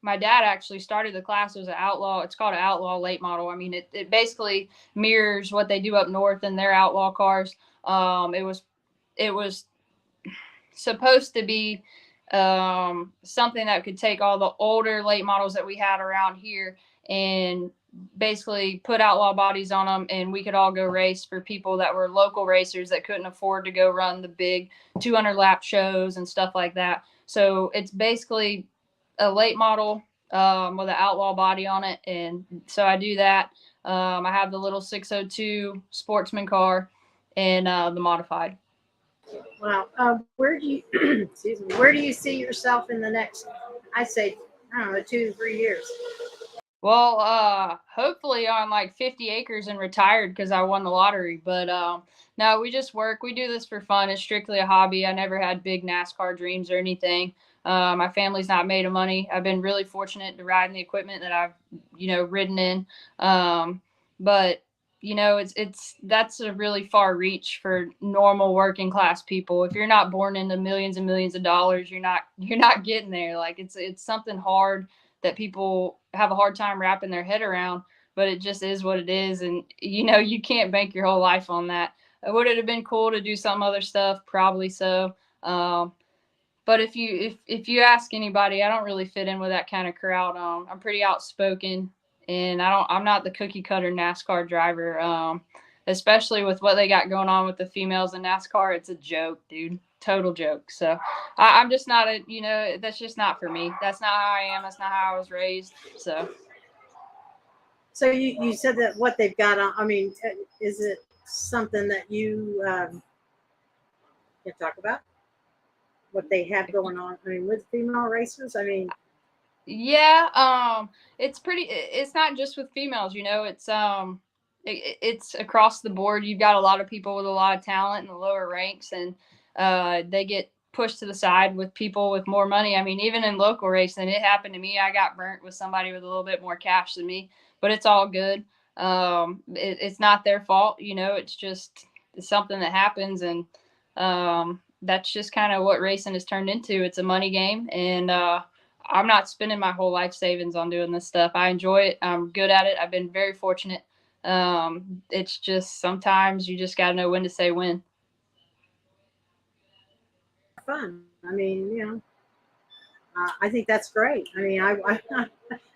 my dad actually started the class. It was an outlaw. It's called an outlaw late model. I mean, it basically mirrors what they do up north in their outlaw cars. It was supposed to be something that could take all the older late models that we had around here and basically put outlaw bodies on them, and we could all go race for people that were local racers that couldn't afford to go run the big 200 lap shows and stuff like that. So it's basically a late model with an outlaw body on it, and so I do that. I have the little 602 sportsman car and the modified. Wow. Where do you excuse me? Where do you see yourself in the next? I'd say, I don't know, 2 to 3 years. Well, hopefully on like 50 acres and retired because I won the lottery. But no, we just work. We do this for fun. It's strictly a hobby. I never had big NASCAR dreams or anything. My family's not made of money. I've been really fortunate to ride in the equipment that I've, ridden in. But that's a really far reach for normal working class people. If you're not born into millions and millions of dollars, you're not getting there. Like it's something hard that people have a hard time wrapping their head around, but it just is what it is. And, you can't bank your whole life on that. Would it have been cool to do some other stuff? Probably so. But if you ask anybody, I don't really fit in with that kind of crowd. I'm pretty outspoken, and I'm not the cookie cutter NASCAR driver. Especially with what they got going on with the females in NASCAR. It's a joke, dude. Total joke. So I'm just not that's just not for me. That's not how I am. That's not how I was raised. So you said that what they've got on, I mean, is it something that you can talk about? What they have going on, I mean, with female racers? I mean, yeah, it's not just with females, it's across the board. You've got a lot of people with a lot of talent in the lower ranks, and they get pushed to the side with people with more money. I mean, even in local racing, it happened to me. I got burnt with somebody with a little bit more cash than me, but it's all good. It's not their fault. It's just something that happens. And that's just kind of what racing has turned into. It's a money game. And I'm not spending my whole life savings on doing this stuff. I enjoy it. I'm good at it. I've been very fortunate. It's just sometimes you just got to know when to say when. Fun. I mean, I think that's great. I mean, I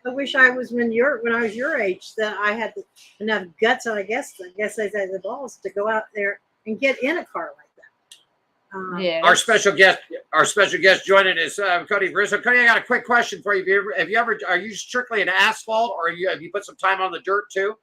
wish I was when I was your age, that I had enough guts, and I guess I said the balls to go out there and get in a car like that. Yeah. Our special guest joining us, Kody Brusso. Kody, I got a quick question for you. Are you strictly an asphalt, or have you put some time on the dirt too?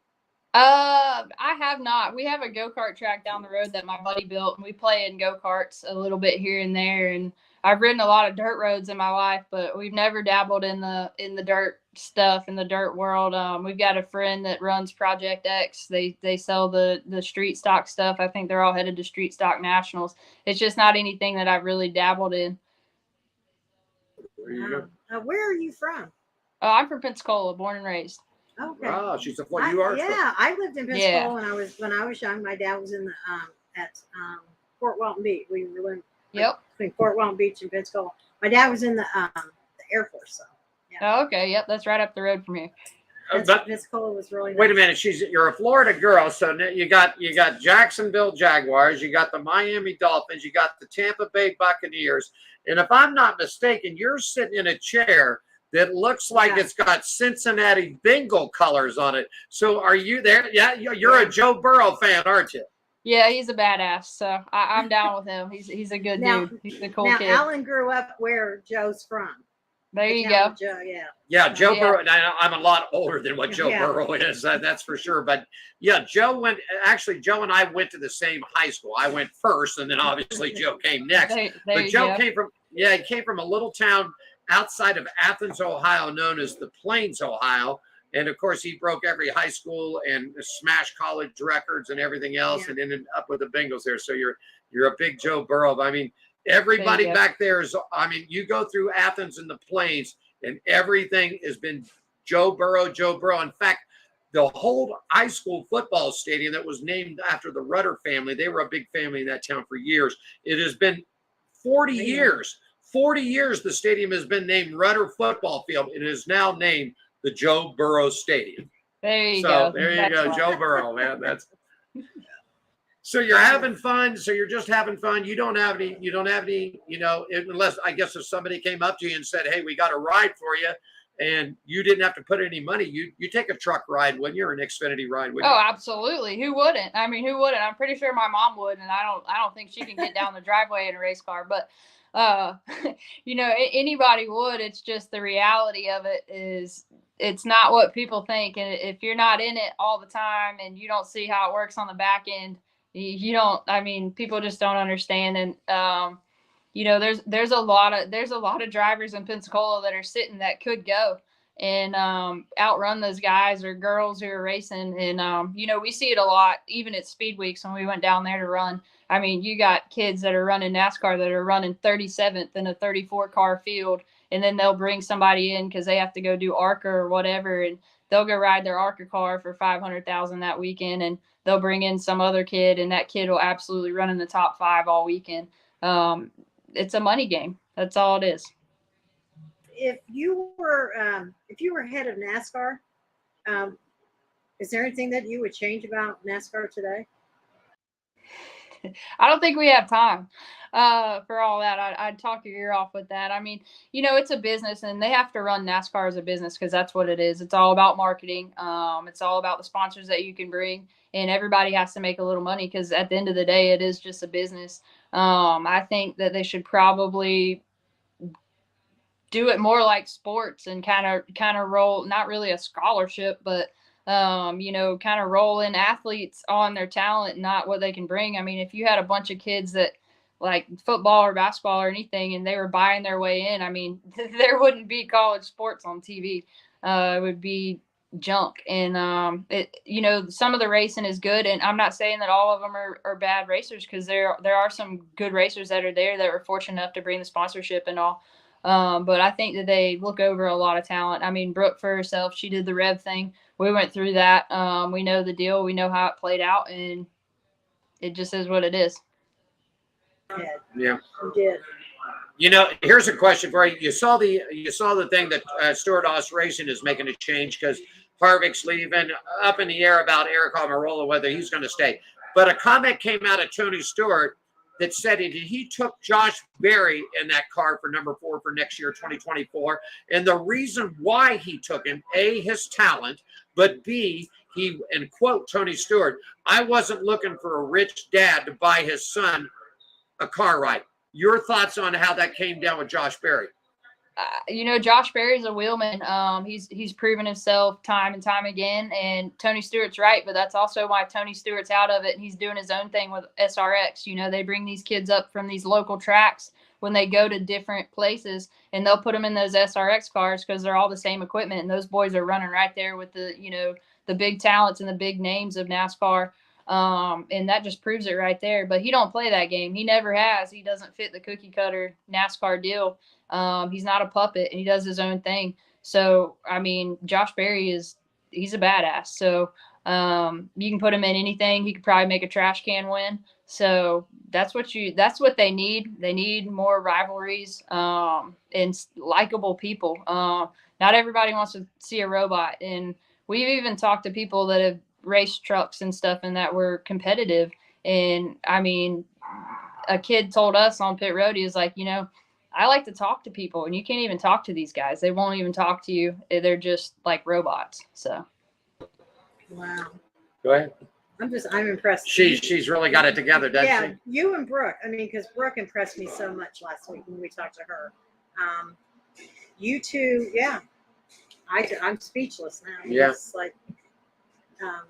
I have not. We have a go-kart track down the road that my buddy built, and we play in go-karts a little bit here and there. And I've ridden a lot of dirt roads in my life, but we've never dabbled in the dirt stuff, in the dirt world. We've got a friend that runs Project X. They sell the street stock stuff. I think they're all headed to Street Stock Nationals. It's just not anything that I've really dabbled in. There you go. Where are you from? Oh, I'm from Pensacola, born and raised. Okay. Oh, she's a you are. Yeah, I lived in Pensacola when I was young. My dad was in the at Fort Walton Beach. We were between Fort Walton Beach and Pensacola. My dad was in the Air Force, so. Yeah. Oh, okay. Yep, that's right up the road from here. Pensacola was really nice. Wait a minute, you're a Florida girl, so you got Jacksonville Jaguars, you got the Miami Dolphins, you got the Tampa Bay Buccaneers, and if I'm not mistaken, you're sitting in a chair that looks like it's got Cincinnati Bengal colors on it. So are you there? Yeah, you're a Joe Burrow fan, aren't you? Yeah, he's a badass. So I'm down with him. He's a good dude. He's a cool kid. Alan grew up where Joe's from. There you go. Joe, Joe Burrow. I'm a lot older than what Joe Burrow is. That's for sure. But yeah, Joe and I went to the same high school. I went first, and then obviously Joe came next. But Joe came from a little town outside of Athens, Ohio, known as the Plains, Ohio. And of course, he broke every high school and smashed college records and everything else, and ended up with the Bengals there. So you're a big Joe Burrow. I mean, everybody back there is. I mean, you go through Athens and the Plains, and everything has been Joe Burrow, Joe Burrow. In fact, the whole high school football stadium that was named after the Rudder family, they were a big family in that town for years. It has been 40 years. 40 years the stadium has been named Rudder Football Field. It is now named the Joe Burrow Stadium. There you go. There you go, Joe Burrow, man. That's so you're having fun. So you're just having fun. You don't have any, unless I guess if somebody came up to you and said, "Hey, we got a ride for you," and you didn't have to put any money, you take a truck ride, wouldn't you, or an Xfinity ride, wouldn't you? Oh, absolutely. Who wouldn't? I mean, who wouldn't? I'm pretty sure my mom would, and I don't think she can get down the driveway in a race car, but anybody would. It's just the reality of it is it's not what people think. And if you're not in it all the time and you don't see how it works on the back end, people just don't understand. And, there's a lot of drivers in Pensacola that are sitting that could go and outrun those guys or girls who are racing. And, we see it a lot, even at Speed Weeks when we went down there to run. I mean, you got kids that are running NASCAR that are running 37th in a 34 car field, and then they'll bring somebody in because they have to go do ARCA or whatever, and they'll go ride their ARCA car for $500,000 that weekend, and they'll bring in some other kid, and that kid will absolutely run in the top 5 all weekend. It's a money game. That's all it is. If you were head of NASCAR, is there anything that you would change about NASCAR today? I don't think we have time for all that. I'd talk your ear off with that. I mean, it's a business, and they have to run NASCAR as a business because that's what it is. It's all about marketing. It's all about the sponsors that you can bring, and everybody has to make a little money because at the end of the day, it is just a business. I think that they should probably do it more like sports and kind of roll, not really a scholarship, but kind of roll in athletes on their talent, not what they can bring. I mean, if you had a bunch of kids that like football or basketball or anything, and they were buying their way in, I mean, there wouldn't be college sports on TV. It would be junk. And, some of the racing is good. And I'm not saying that all of them are bad racers, because there are some good racers that are there that were fortunate enough to bring the sponsorship and all. But I think that they look over a lot of talent. I mean, Brooke for herself, she did the Rev thing. We went through that. We know the deal. We know how it played out, and it just is what it is. Yeah. You did. Here's a question for you. You saw the thing that Stewart-Haas Racing is making a change because Harvick's leaving. Up in the air about Eric Almirola, whether he's going to stay. But a comment came out of Tony Stewart that said he took Josh Berry in that car for number 4 for next year, 2024. And the reason why he took him, A, his talent, but B, he, and quote Tony Stewart, "I wasn't looking for a rich dad to buy his son a car ride." Your thoughts on how that came down with Josh Berry? Josh Berry's a wheelman. He's proven himself time and time again, and Tony Stewart's right, but that's also why Tony Stewart's out of it, and he's doing his own thing with SRX. They bring these kids up from these local tracks when they go to different places, and they'll put them in those SRX cars because they're all the same equipment, and those boys are running right there with the big talents and the big names of NASCAR. And that just proves it right there. But he don't play that game. He never has. He doesn't fit the cookie cutter NASCAR deal. He's not a puppet, and he does his own thing. So, I mean, Josh Berry he's a badass. So, you can put him in anything. He could probably make a trash can win. So that's what they need. They need more rivalries, and likable people. Not everybody wants to see a robot. And we've even talked to people that have raced trucks and stuff and that were competitive. And I mean, a kid told us on pit road, he was like, I like to talk to people, and you can't even talk to these guys. They won't even talk to you. They're just like robots. So. Wow. Go ahead. I'm impressed. She's really got it together, doesn't she? Yeah, you and Brooke. I mean, because Brooke impressed me so much last week when we talked to her. You two, yeah. I'm speechless now. Yeah. It's like.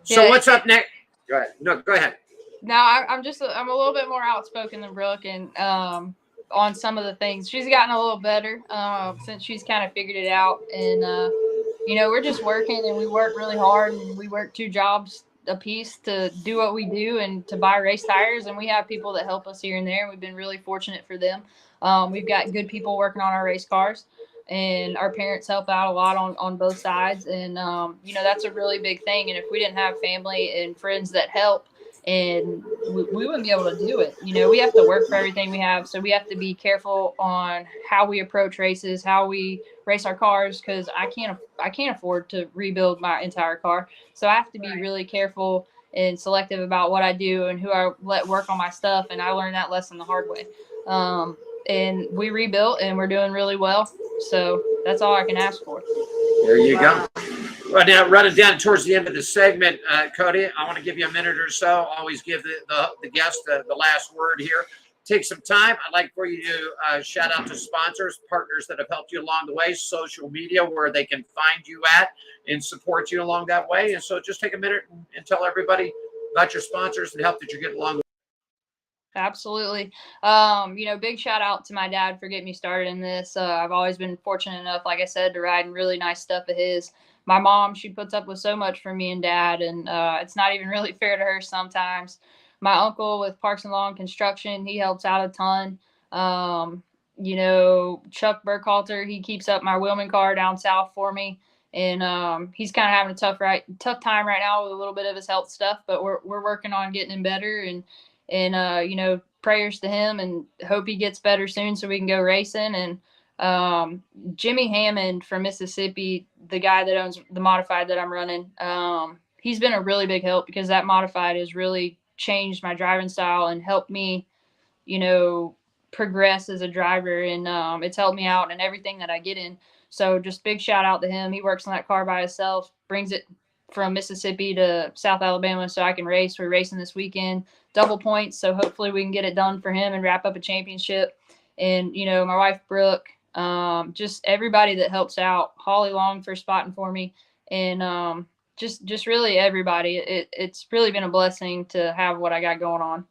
So what's up next? Go ahead. No, go ahead. No, I'm a little bit more outspoken than Brooke, and on some of the things she's gotten a little better since she's kind of figured it out. And we're just working, and we work really hard, and we work 2 jobs a piece to do what we do and to buy race tires. And we have people that help us here and there. We've been really fortunate for them. We've got good people working on our race cars. and our parents help out a lot on both sides. And, you know, that's a really big thing. And if we didn't have family and friends that help, and we wouldn't be able to do it. You know, we have to work for everything we have. So we have to be careful on how we approach races, how we race our cars, because I can't afford to rebuild my entire car. So I have to be really careful and selective about what I do and who I let work on my stuff. And I learned that lesson the hard way. And we rebuilt, and we're doing really well. So that's all I can ask for. There you go. Right now, running down towards the end of the segment, Kody, I want to give you a minute or so. Always give the guest the last word here. Take some time. I'd like for you to shout out to sponsors, partners that have helped you along the way, social media where they can find you at and support you along that way. And so just take a minute and tell everybody about your sponsors and help that you get along. Absolutely. You know, big shout out to my dad for getting me started in this. I've always been fortunate enough, like I said, to ride in really nice stuff of his. My mom, she puts up with so much for me and dad, and it's not even really fair to her sometimes. My uncle with Parks and Lawn Construction, he helps out a ton. You know, Chuck Burkhalter, he keeps up my Wilman car down south for me. And he's kind of having a tough time right now with a little bit of his health stuff, but we're working on getting him better. And you know, prayers to him, and hope he gets better soon so we can go racing. And Jimmy Hammond from Mississippi, the guy that owns the modified that I'm running, he's been a really big help, because that modified has really changed my driving style and helped me, you know, progress as a driver. And it's helped me out in everything that I get in. So just big shout out to him. He works on that car by himself, brings it from Mississippi to South Alabama so I can race. We're racing this weekend, double points. So hopefully we can get it done for him and wrap up a championship. And, you know, my wife, Brooke, just everybody that helps out, Holly Long for spotting for me, and just really everybody. It's really been a blessing to have what I got going on.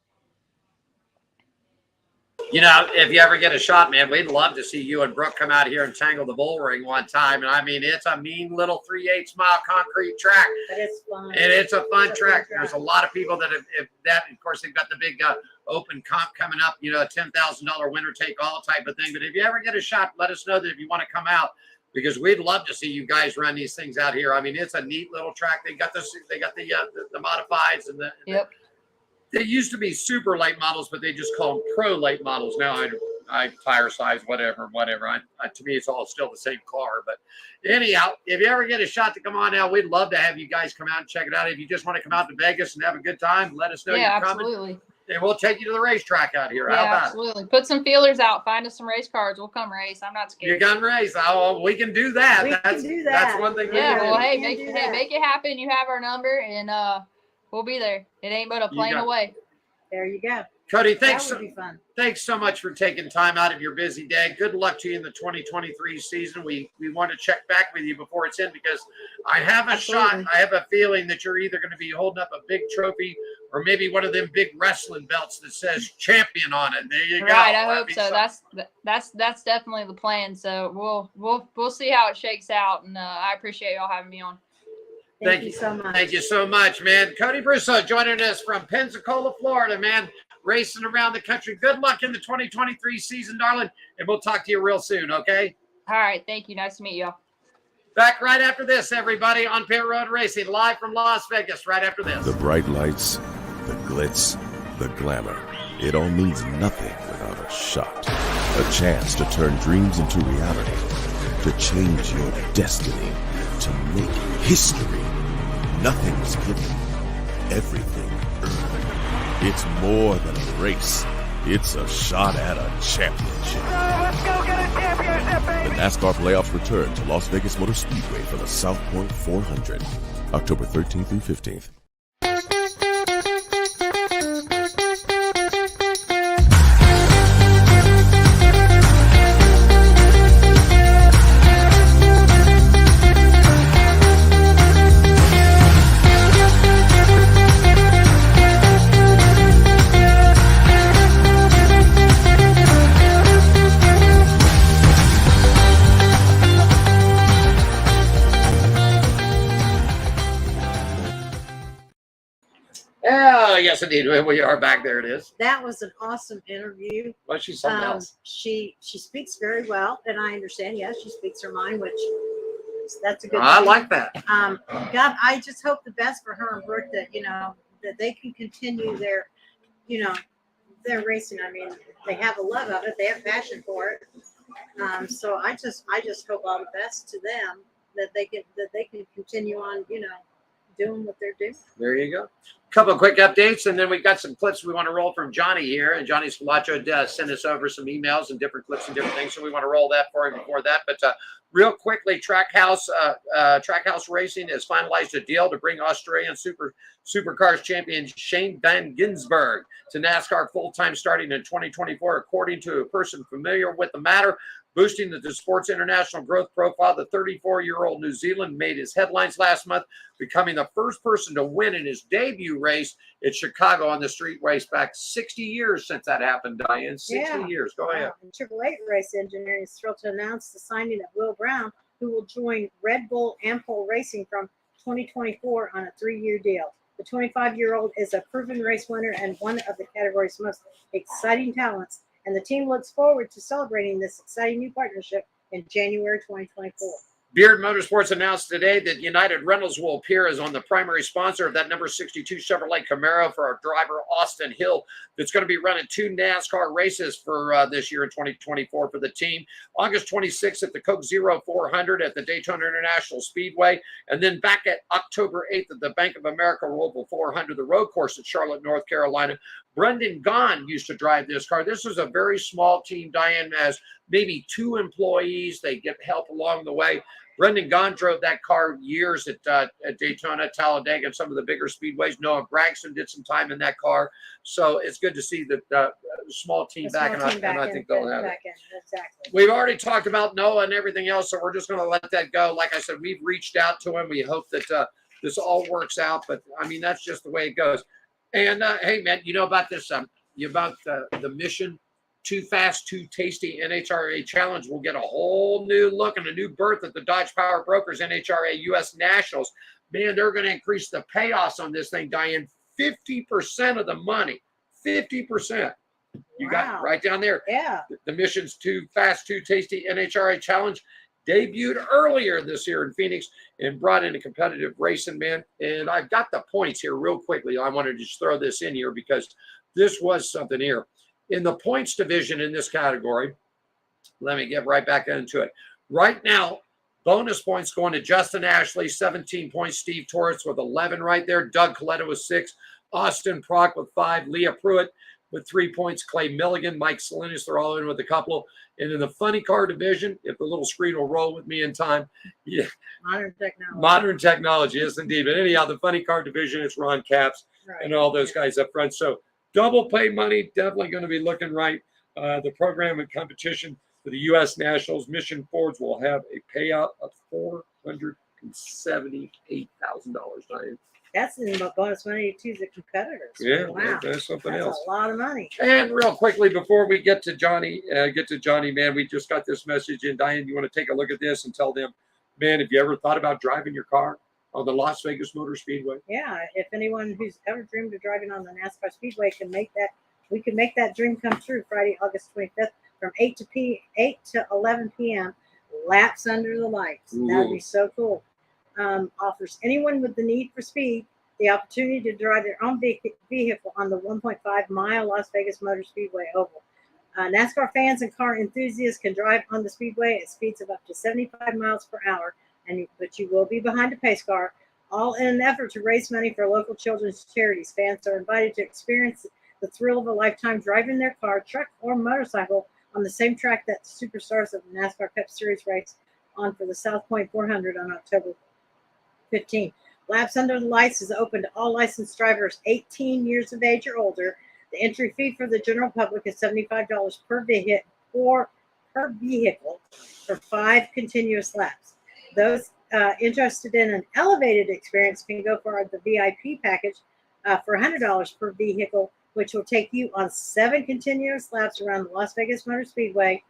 You know, if you ever get a shot, man, we'd love to see you and Brooke come out here and tangle the bull ring one time. And I mean, it's a mean little 3/8 mile concrete track. But it's fun. And it's a fun track. There's a lot of people that have that. Of course, they've got the big open comp coming up, you know, a $10,000 winner take all type of thing. But if you ever get a shot, let us know that if you want to come out, because we'd love to see you guys run these things out here. I mean, it's a neat little track. They got the modifieds and Yep. They used to be super late models, but they just call them pro late models now. I tire size, whatever. To me, it's all still the same car. But anyhow, if you ever get a shot to come on out, we'd love to have you guys come out and check it out. If you just want to come out to Vegas and have a good time, let us know you're coming. Absolutely. And we'll take you to the racetrack out here. Yeah, How about absolutely. Put some feelers out. Find us some race cars. We'll come race. I'm not scared. You can race. Oh, we can do that. We can do that. That's one thing. Yeah. Well, hey, make make it happen. You have our number, and we'll be there. It ain't but a plane away. There you go. Kody, That would be fun. thanks so much for taking time out of your busy day. Good luck to you in the 2023 season. We want to check back with you before it's in, because I have a feeling that you're either going to be holding up a big trophy or maybe one of them big wrestling belts that says champion on it. There you go. Right, I hope so. That's definitely the plan. So we'll see how it shakes out, and I appreciate y'all having me on. Thank you so much. Thank you so much, man. Kody Brusso joining us from Pensacola, Florida, man. Racing around the country. Good luck in the 2023 season, darling. And we'll talk to you real soon, okay? All right. Thank you. Nice to meet y'all. Back right after this, everybody, on Pit Road Racing, live from Las Vegas, right after this. The bright lights, the glitz, the glamour. It all means nothing without a shot. A chance to turn dreams into reality. To change your destiny. To make history. Nothing is given. Everything earned. It's more than a race. It's a shot at a championship. Let's go get a championship, baby! The NASCAR playoffs return to Las Vegas Motor Speedway for the South Point 400, October 13th through 15th. Oh, yes, indeed. We are back. There it is. That was an awesome interview. Well, she's something else. She speaks very well, and I understand. Yes, she speaks her mind, which that's a good I thing. like that. God, I just hope the best for her and Brooke, that that they can continue their racing. I mean, they have a love of it, they have passion for it. So I just hope all the best to them, that they can continue on, doing what they're doing. There you go. Couple of quick updates, and then we got some clips we want to roll from Johnny here. And Johnny Scalaccio sent us over some emails and different clips and different things, so we want to roll that for him before that. But real quickly, Trackhouse Racing has finalized a deal to bring Australian Supercars champion Shane Van Gisbergen to NASCAR full-time starting in 2024, according to a person familiar with the matter. Boosting the sport's international growth profile, the 34-year-old New Zealand made his headlines last month, becoming the first person to win in his debut race at Chicago on the street race back 60 years since that happened, Diane. 60 years. Go ahead. And Triple Eight Race Engineering is thrilled to announce the signing of Will Brown, who will join Red Bull Ampol Racing from 2024 on a 3-year deal. The 25-year-old is a proven race winner and one of the category's most exciting talents, and the team looks forward to celebrating this exciting new partnership in January 2024. Beard Motorsports announced today that United Rentals will appear as on the primary sponsor of that number 62 Chevrolet Camaro for our driver Austin Hill, that's going to be running 2 NASCAR races for this year in 2024 for the team. August 26th at the Coke Zero 400 at the Daytona International Speedway, and then back at October 8th at the Bank of America Roval 400, the road course at Charlotte, North Carolina. Brendan Gaughan used to drive this car. This was a very small team. Diane has maybe 2 employees. They get help along the way. Brendan Gaughan drove that car years at Daytona, Talladega, and some of the bigger speedways. Noah Gragson did some time in that car. So it's good to see the small team back, and I think they'll have it. Exactly. We've already talked about Noah and everything else, so we're just going to let that go. Like I said, we've reached out to him. We hope that this all works out, but, I mean, that's just the way it goes. And, hey, man, you know about this, the Mission Too Fast, Too Tasty NHRA Challenge will get a whole new look and a new berth at the Dodge Power Brokers NHRA U.S. Nationals. Man, they're going to increase the payoffs on this thing, Diane, 50% of the money. 50%. You got it right down there. Yeah. The Mission's Too Fast, Too Tasty NHRA Challenge debuted earlier this year in Phoenix and brought in a competitive racing, man. And I've got the points here real quickly. I wanted to just throw this in here because this was something here. In the points division in this category, let me get right back into it. Right now, bonus points going to Justin Ashley, 17 points. Steve Torres with 11 right there. Doug Coletta with 6. Austin Prock with 5. Leah Pruitt with 3 points. Clay Milligan, Mike Salinas, they're all in with a couple. And in the funny car division, if the little screen will roll with me in time, yeah. Modern technology. Modern technology, yes, indeed. But anyhow, the funny car division, it's Ron Capps and all those guys up front. So double pay money, definitely going to be looking right. The program and competition for the U.S. Nationals Mission Fords will have a payout of $478,000. Diane. That's in the bonus money to the competitors. Yeah, wow. that's something That's else. a lot of money. And real quickly, before we get to Johnny, man, we just got this message in. Diane, you want to take a look at this and tell them, man, have you ever thought about driving your car on the Las Vegas Motor Speedway? Yeah, if anyone who's ever dreamed of driving on the NASCAR Speedway can make that, we can make that dream come true. Friday, August 25th, from 8 to 11 p.m. Laps under the lights. That would be so cool. Offers anyone with the need for speed the opportunity to drive their own vehicle on the 1.5-mile Las Vegas Motor Speedway Oval. NASCAR fans and car enthusiasts can drive on the speedway at speeds of up to 75 miles per hour, but you will be behind a pace car, all in an effort to raise money for local children's charities. Fans are invited to experience the thrill of a lifetime driving their car, truck, or motorcycle on the same track that the superstars of the NASCAR Cup Series race on for the South Point 400 on October 15th. Laps Under the Lights is open to all licensed drivers 18 years of age or older. The entry fee for the general public is $75 per vehicle for 5 continuous laps. Those interested in an elevated experience can go for the VIP package for $100 per vehicle, which will take you on 7 continuous laps around the Las Vegas Motor Speedway,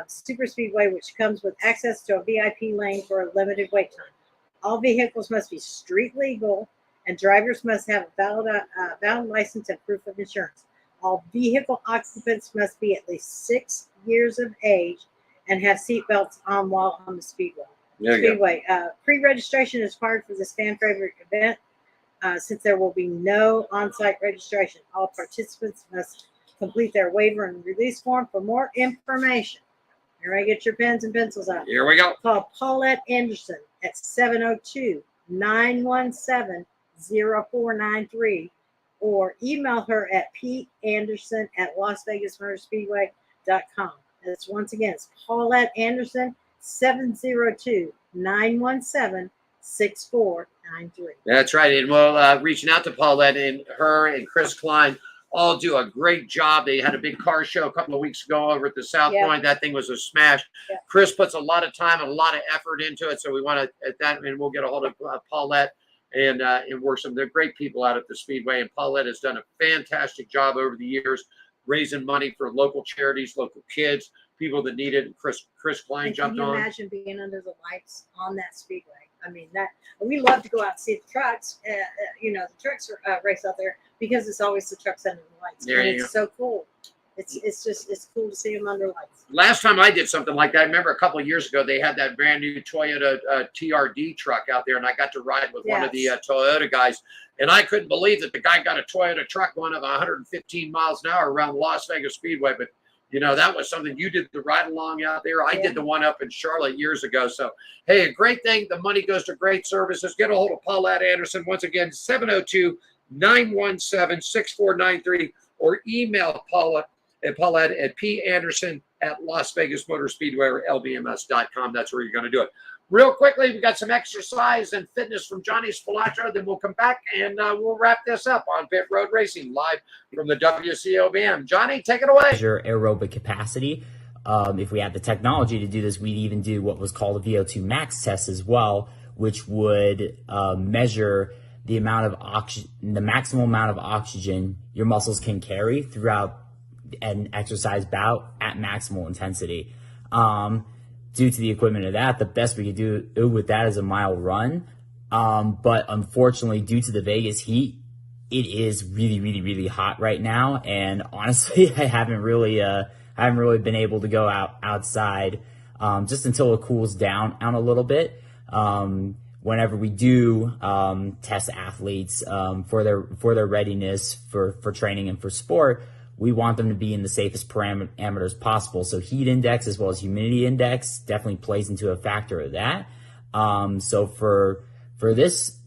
Super Speedway, which comes with access to a VIP lane for a limited wait time. All vehicles must be street legal and drivers must have a valid license and proof of insurance. All vehicle occupants must be at least 6 years of age and have seatbelts on while on the speedway. Pre-registration is required for this fan favorite event since there will be no on-site registration. All participants must complete their waiver and release form. For more information, everybody get your pens and pencils out. Here we go. Call Paulette Anderson at 702-917-0493 or email her at panderson@LasVegasMotorSpeedway.com. That's once again, it's Paulette Anderson, 702-917-6493. That's right. And we'll reaching out to Paulette, and her and Chris Klein all do a great job. They had a big car show a couple of weeks ago over at the South Point. That thing was a smash. Chris puts a lot of time and a lot of effort into it. So we want to, at that, and we'll get a hold of Paulette and work some. They're great people out at the Speedway. And Paulette has done a fantastic job over the years, raising money for local charities, local kids, people that need it. And Chris Klein jumped on. Can you imagine being under the lights on that Speedway? I mean, that we love to go out and see the trucks. The trucks are race out there because it's always the trucks under the lights. It's so cool. It's cool to see them under lights. Last time I did something like that, I remember a couple of years ago, they had that brand new Toyota TRD truck out there, and I got to ride with one of the Toyota guys, and I couldn't believe that the guy got a Toyota truck going at 115 miles an hour around Las Vegas Speedway. But that was something you did, the ride along out there. I did the one up in Charlotte years ago. So, hey, a great thing. The money goes to great services. Get a hold of Paulette Anderson. Once again, 702-917-6493, or email Paulette at panderson@LasVegasMotorSpeedway or LBMS.com. That's where you're going to do it. Real quickly, we got some exercise and fitness from Johnny Spilotro. Then we'll come back and we'll wrap this up on Pit Road Racing live from the WCOBM. Johnny, take it away. Measure aerobic capacity. If we had the technology to do this, we'd even do what was called a VO2 max test as well, which would measure the amount of the maximum amount of oxygen your muscles can carry throughout an exercise bout at maximal intensity. Due to the equipment of that, the best we could do with that is a mile run. But unfortunately, due to the Vegas heat, it is really, really, really hot right now. And honestly, I haven't really been able to go outside, just until it cools down a little bit. Whenever we do, test athletes, for their readiness for training and for sport, we want them to be in the safest parameters possible. So heat index as well as humidity index definitely plays into a factor of that. So for this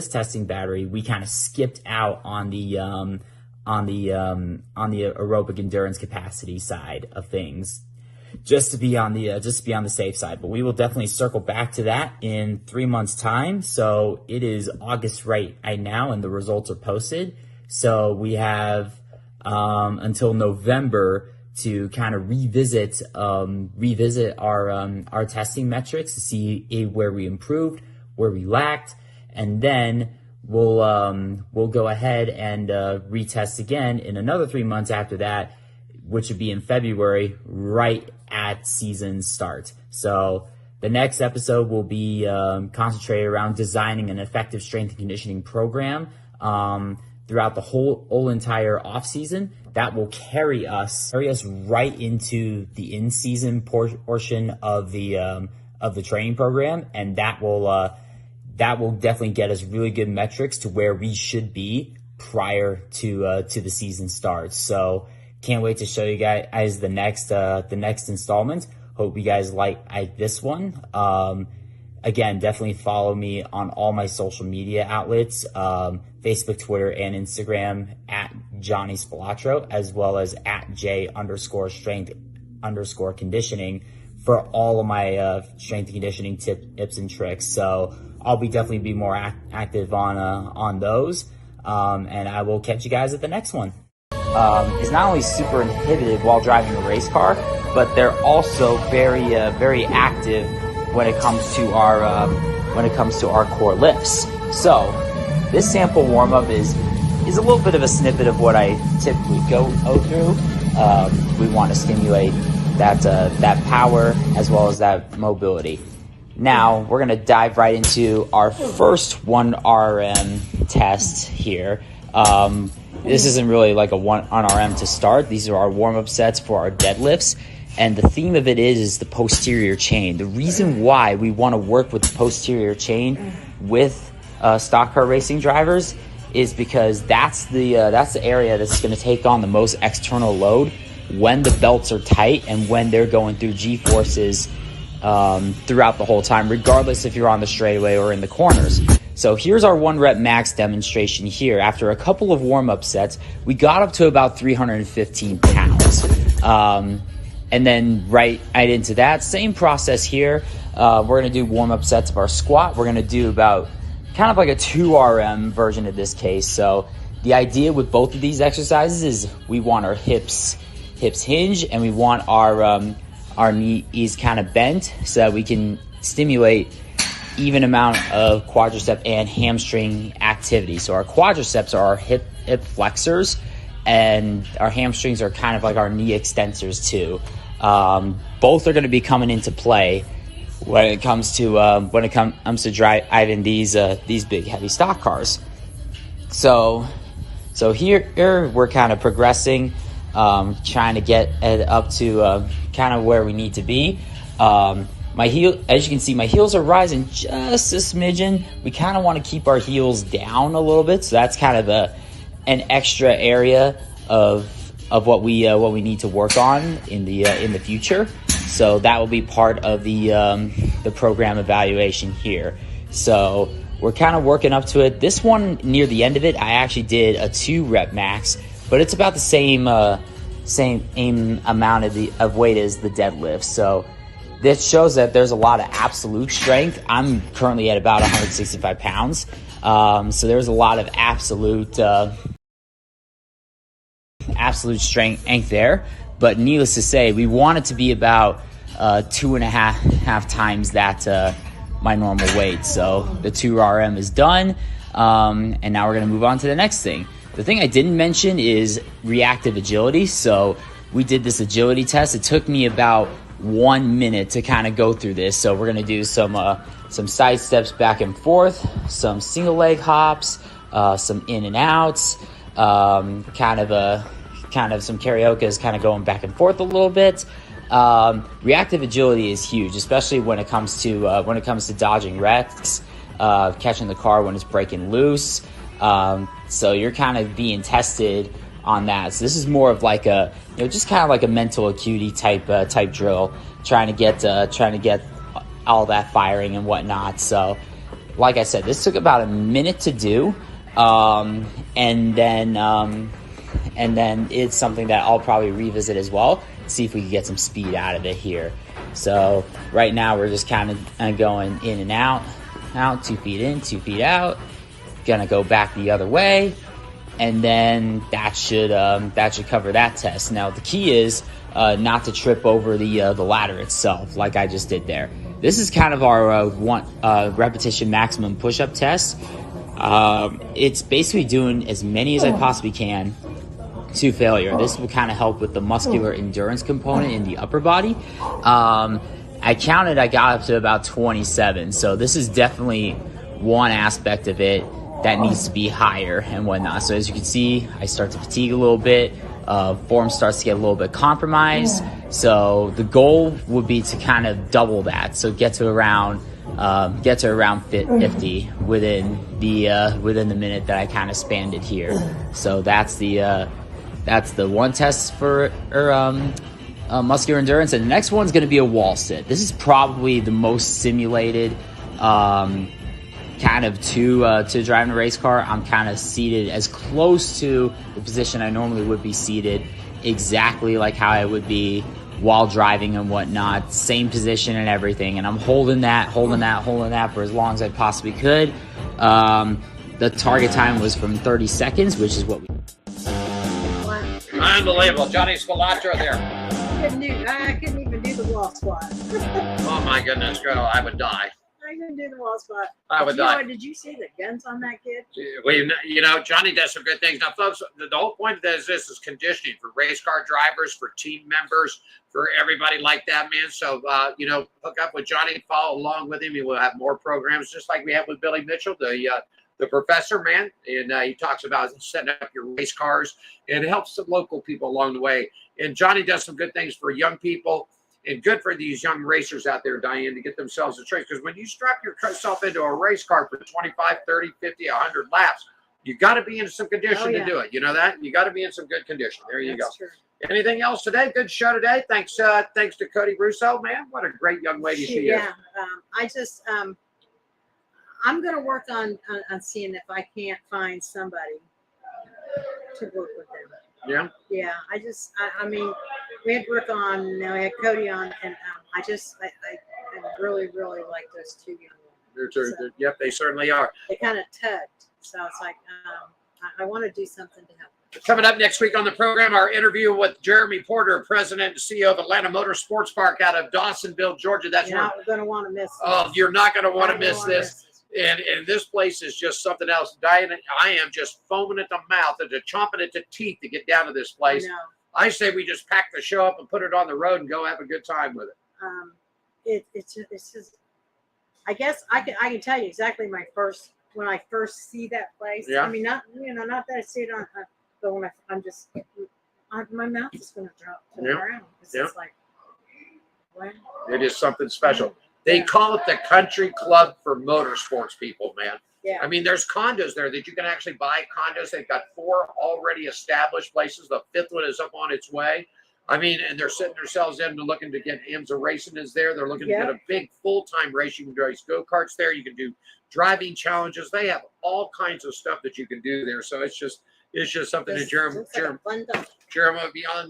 testing battery, we kind of skipped out on the aerobic endurance capacity side of things, just to be on the safe side. But we will definitely circle back to that in 3 months' time. So it is August right now, and the results are posted. So we have until November to kind of revisit our testing metrics to see where we improved, where we lacked, and then we'll go ahead and retest again in another 3 months after that, which would be in February, right at season start. So the next episode will be concentrated around designing an effective strength and conditioning program throughout the whole entire off season that will carry us right into the in-season portion of the training program, and that will definitely get us really good metrics to where we should be prior to the season starts. So can't wait to show you guys the next installment. Hope you guys like this one. Again, definitely follow me on all my social media outlets, Facebook, Twitter, and Instagram at Johnny Spilotro, as well as at J_strength_conditioning for all of my strength and conditioning tips and tricks. So I'll definitely be more active on those, and I will catch you guys at the next one. Is not only super inhibited while driving a race car, but they're also very active when it comes to our core lifts. So this sample warm up is a little bit of a snippet of what I typically go through. We want to stimulate that power as well as that mobility. Now we're gonna dive right into our first 1RM test here. This isn't really like a 1RM to start. These are our warm-up sets for our deadlifts. And the theme of it is the posterior chain. The reason why we want to work with the posterior chain with stock car racing drivers is because that's the area that's going to take on the most external load when the belts are tight and when they're going through G-forces throughout the whole time, regardless if you're on the straightaway or in the corners. So here's our 1 rep max demonstration here. After a couple of warm-up sets, we got up to about 315 pounds. And then right into that, same process here. We're going to do warm-up sets of our squat. We're going to do about kind of like a 2RM version of this case. So the idea with both of these exercises is we want our hips hinge, and we want our knees kind of bent so that we can stimulate even amount of quadricep and hamstring activity. So our quadriceps are our hip flexors, and our hamstrings are kind of like our knee extensors too. Both are going to be coming into play when it comes to driving these big heavy stock cars. So here we're kind of progressing, trying to get up to kind of where we need to be. My heel, as you can see, my heels are rising just a smidgen. We kind of want to keep our heels down a little bit, so that's kind of an extra area of what we need to work on in the future. So that will be part of the program evaluation here. So we're kind of working up to it. This one near the end of it, I actually did a 2 rep max, but it's about the same amount of weight as the deadlift. So this shows that there's a lot of absolute strength. I'm currently at about 165 pounds. So there's a lot of absolute strength there. But needless to say, we want it to be about 2.5 times that my normal weight. So the 2RM is done. And now we're going to move on to the next thing. The thing I didn't mention is reactive agility. So we did this agility test. It took me about 1 minute to kind of go through this. So we're going to do some side steps back and forth, some single leg hops, some in and outs, kind of some karaoke, kind of going back and forth a little bit. Reactive agility is huge, especially when it comes to dodging wrecks, catching the car when it's breaking loose. So you're kind of being tested on that. So this is more of like just kind of like a mental acuity type drill, trying to get all that firing and whatnot. So like I said, this took about a minute to do, and then it's something that I'll probably revisit as well, see if we can get some speed out of it here. So right now we're just kind of going in and out, 2 feet in, 2 feet out. Gonna go back the other way, and then that should cover that test. Now the key is not to trip over the ladder itself, like I just did there. This is kind of our one repetition maximum push-up test. It's basically doing as many as I possibly can to failure. This will kind of help with the muscular endurance component in the upper body. I got up to about 27. So this is definitely one aspect of it that needs to be higher and whatnot. So as you can see, I start to fatigue a little bit. Form starts to get a little bit compromised. So the goal would be to kind of double that. So get to around 50 within the minute that I kind of spanned it here. So that's the one test for muscular endurance. And the next one's going to be a wall sit. This is probably the most simulated kind of to driving a race car. I'm kind of seated as close to the position I normally would be seated, exactly like how I would be while driving and whatnot, same position and everything, and I'm holding that for as long as I possibly could. The target time was from 30 seconds, which is what we... Unbelievable. Johnny Scolatra there. I couldn't even do the wall squat. Oh my goodness, girl, I would die. I ain't gonna do the wall spot. I would You know not. what, did you see the guns on that kid? Johnny does some good things. Now, folks, the whole point of this is conditioning for race car drivers, for team members, for everybody like that, man. So, hook up with Johnny, follow along with him. He will have more programs, just like we have with Billy Mitchell, the professor, man. And he talks about setting up your race cars and helps the local people along the way. And Johnny does some good things for young people and good for these young racers out there, Diane, to get themselves a race. Because when you strap yourself into a race car for 25, 30, 50, 100 laps, you got to be in some condition to do it. You know that? You got to be in some good condition. There you go. True. Anything else today? Good show today. Thanks to Kody Brusso, man. What a great young lady she is. I'm going to work on seeing if I can't find somebody to work with them. Yeah. Yeah. I mean, we had work on. We had Kody on, and I really, really like those two young women. Yep, they certainly are. They kind of tugged, so it's like I want to do something to help. Coming up next week on the program, our interview with Jeremy Porter, President and CEO of Atlanta Motorsports Park out of Dawsonville, Georgia. That's You're not going to want to miss this. Oh, you're not going to want to miss this. And this place is just something else. Diane, I am just foaming at the mouth and chomping at the teeth to get down to this place. I say we just pack the show up and put it on the road and go have a good time with it. It's just. I guess I can tell you exactly when I first see that place. Yeah. I mean, not that I see it on, but when my mouth is going to drop to the ground. It's like, wow. It is something special. They call it the country club for motorsports people, man. Yeah. I mean, there's condos there that you can actually buy condos. They've got 4 already established places. The 5th one is up on its way. I mean, and they're setting themselves in and looking to get IMSA Racing is there. They're looking to get a big full-time race. You can race go-karts there. You can do driving challenges. They have all kinds of stuff that you can do there. So it's just something that Jeremy will be on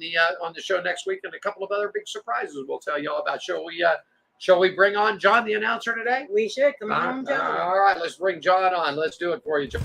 the show next week, and a couple of other big surprises we'll tell you all about. Shall we bring on John, the announcer, today? We should. Come on, John. All right, let's bring John on. Let's do it for you, John.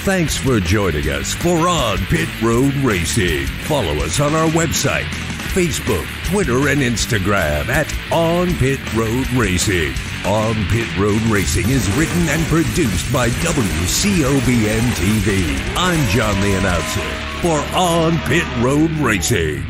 Thanks for joining us for On Pit Road Racing. Follow us on our website, Facebook, Twitter, and Instagram at On Pit Road Racing. On Pit Road Racing is written and produced by WCOBN TV. I'm John the Announcer for On Pit Road Racing.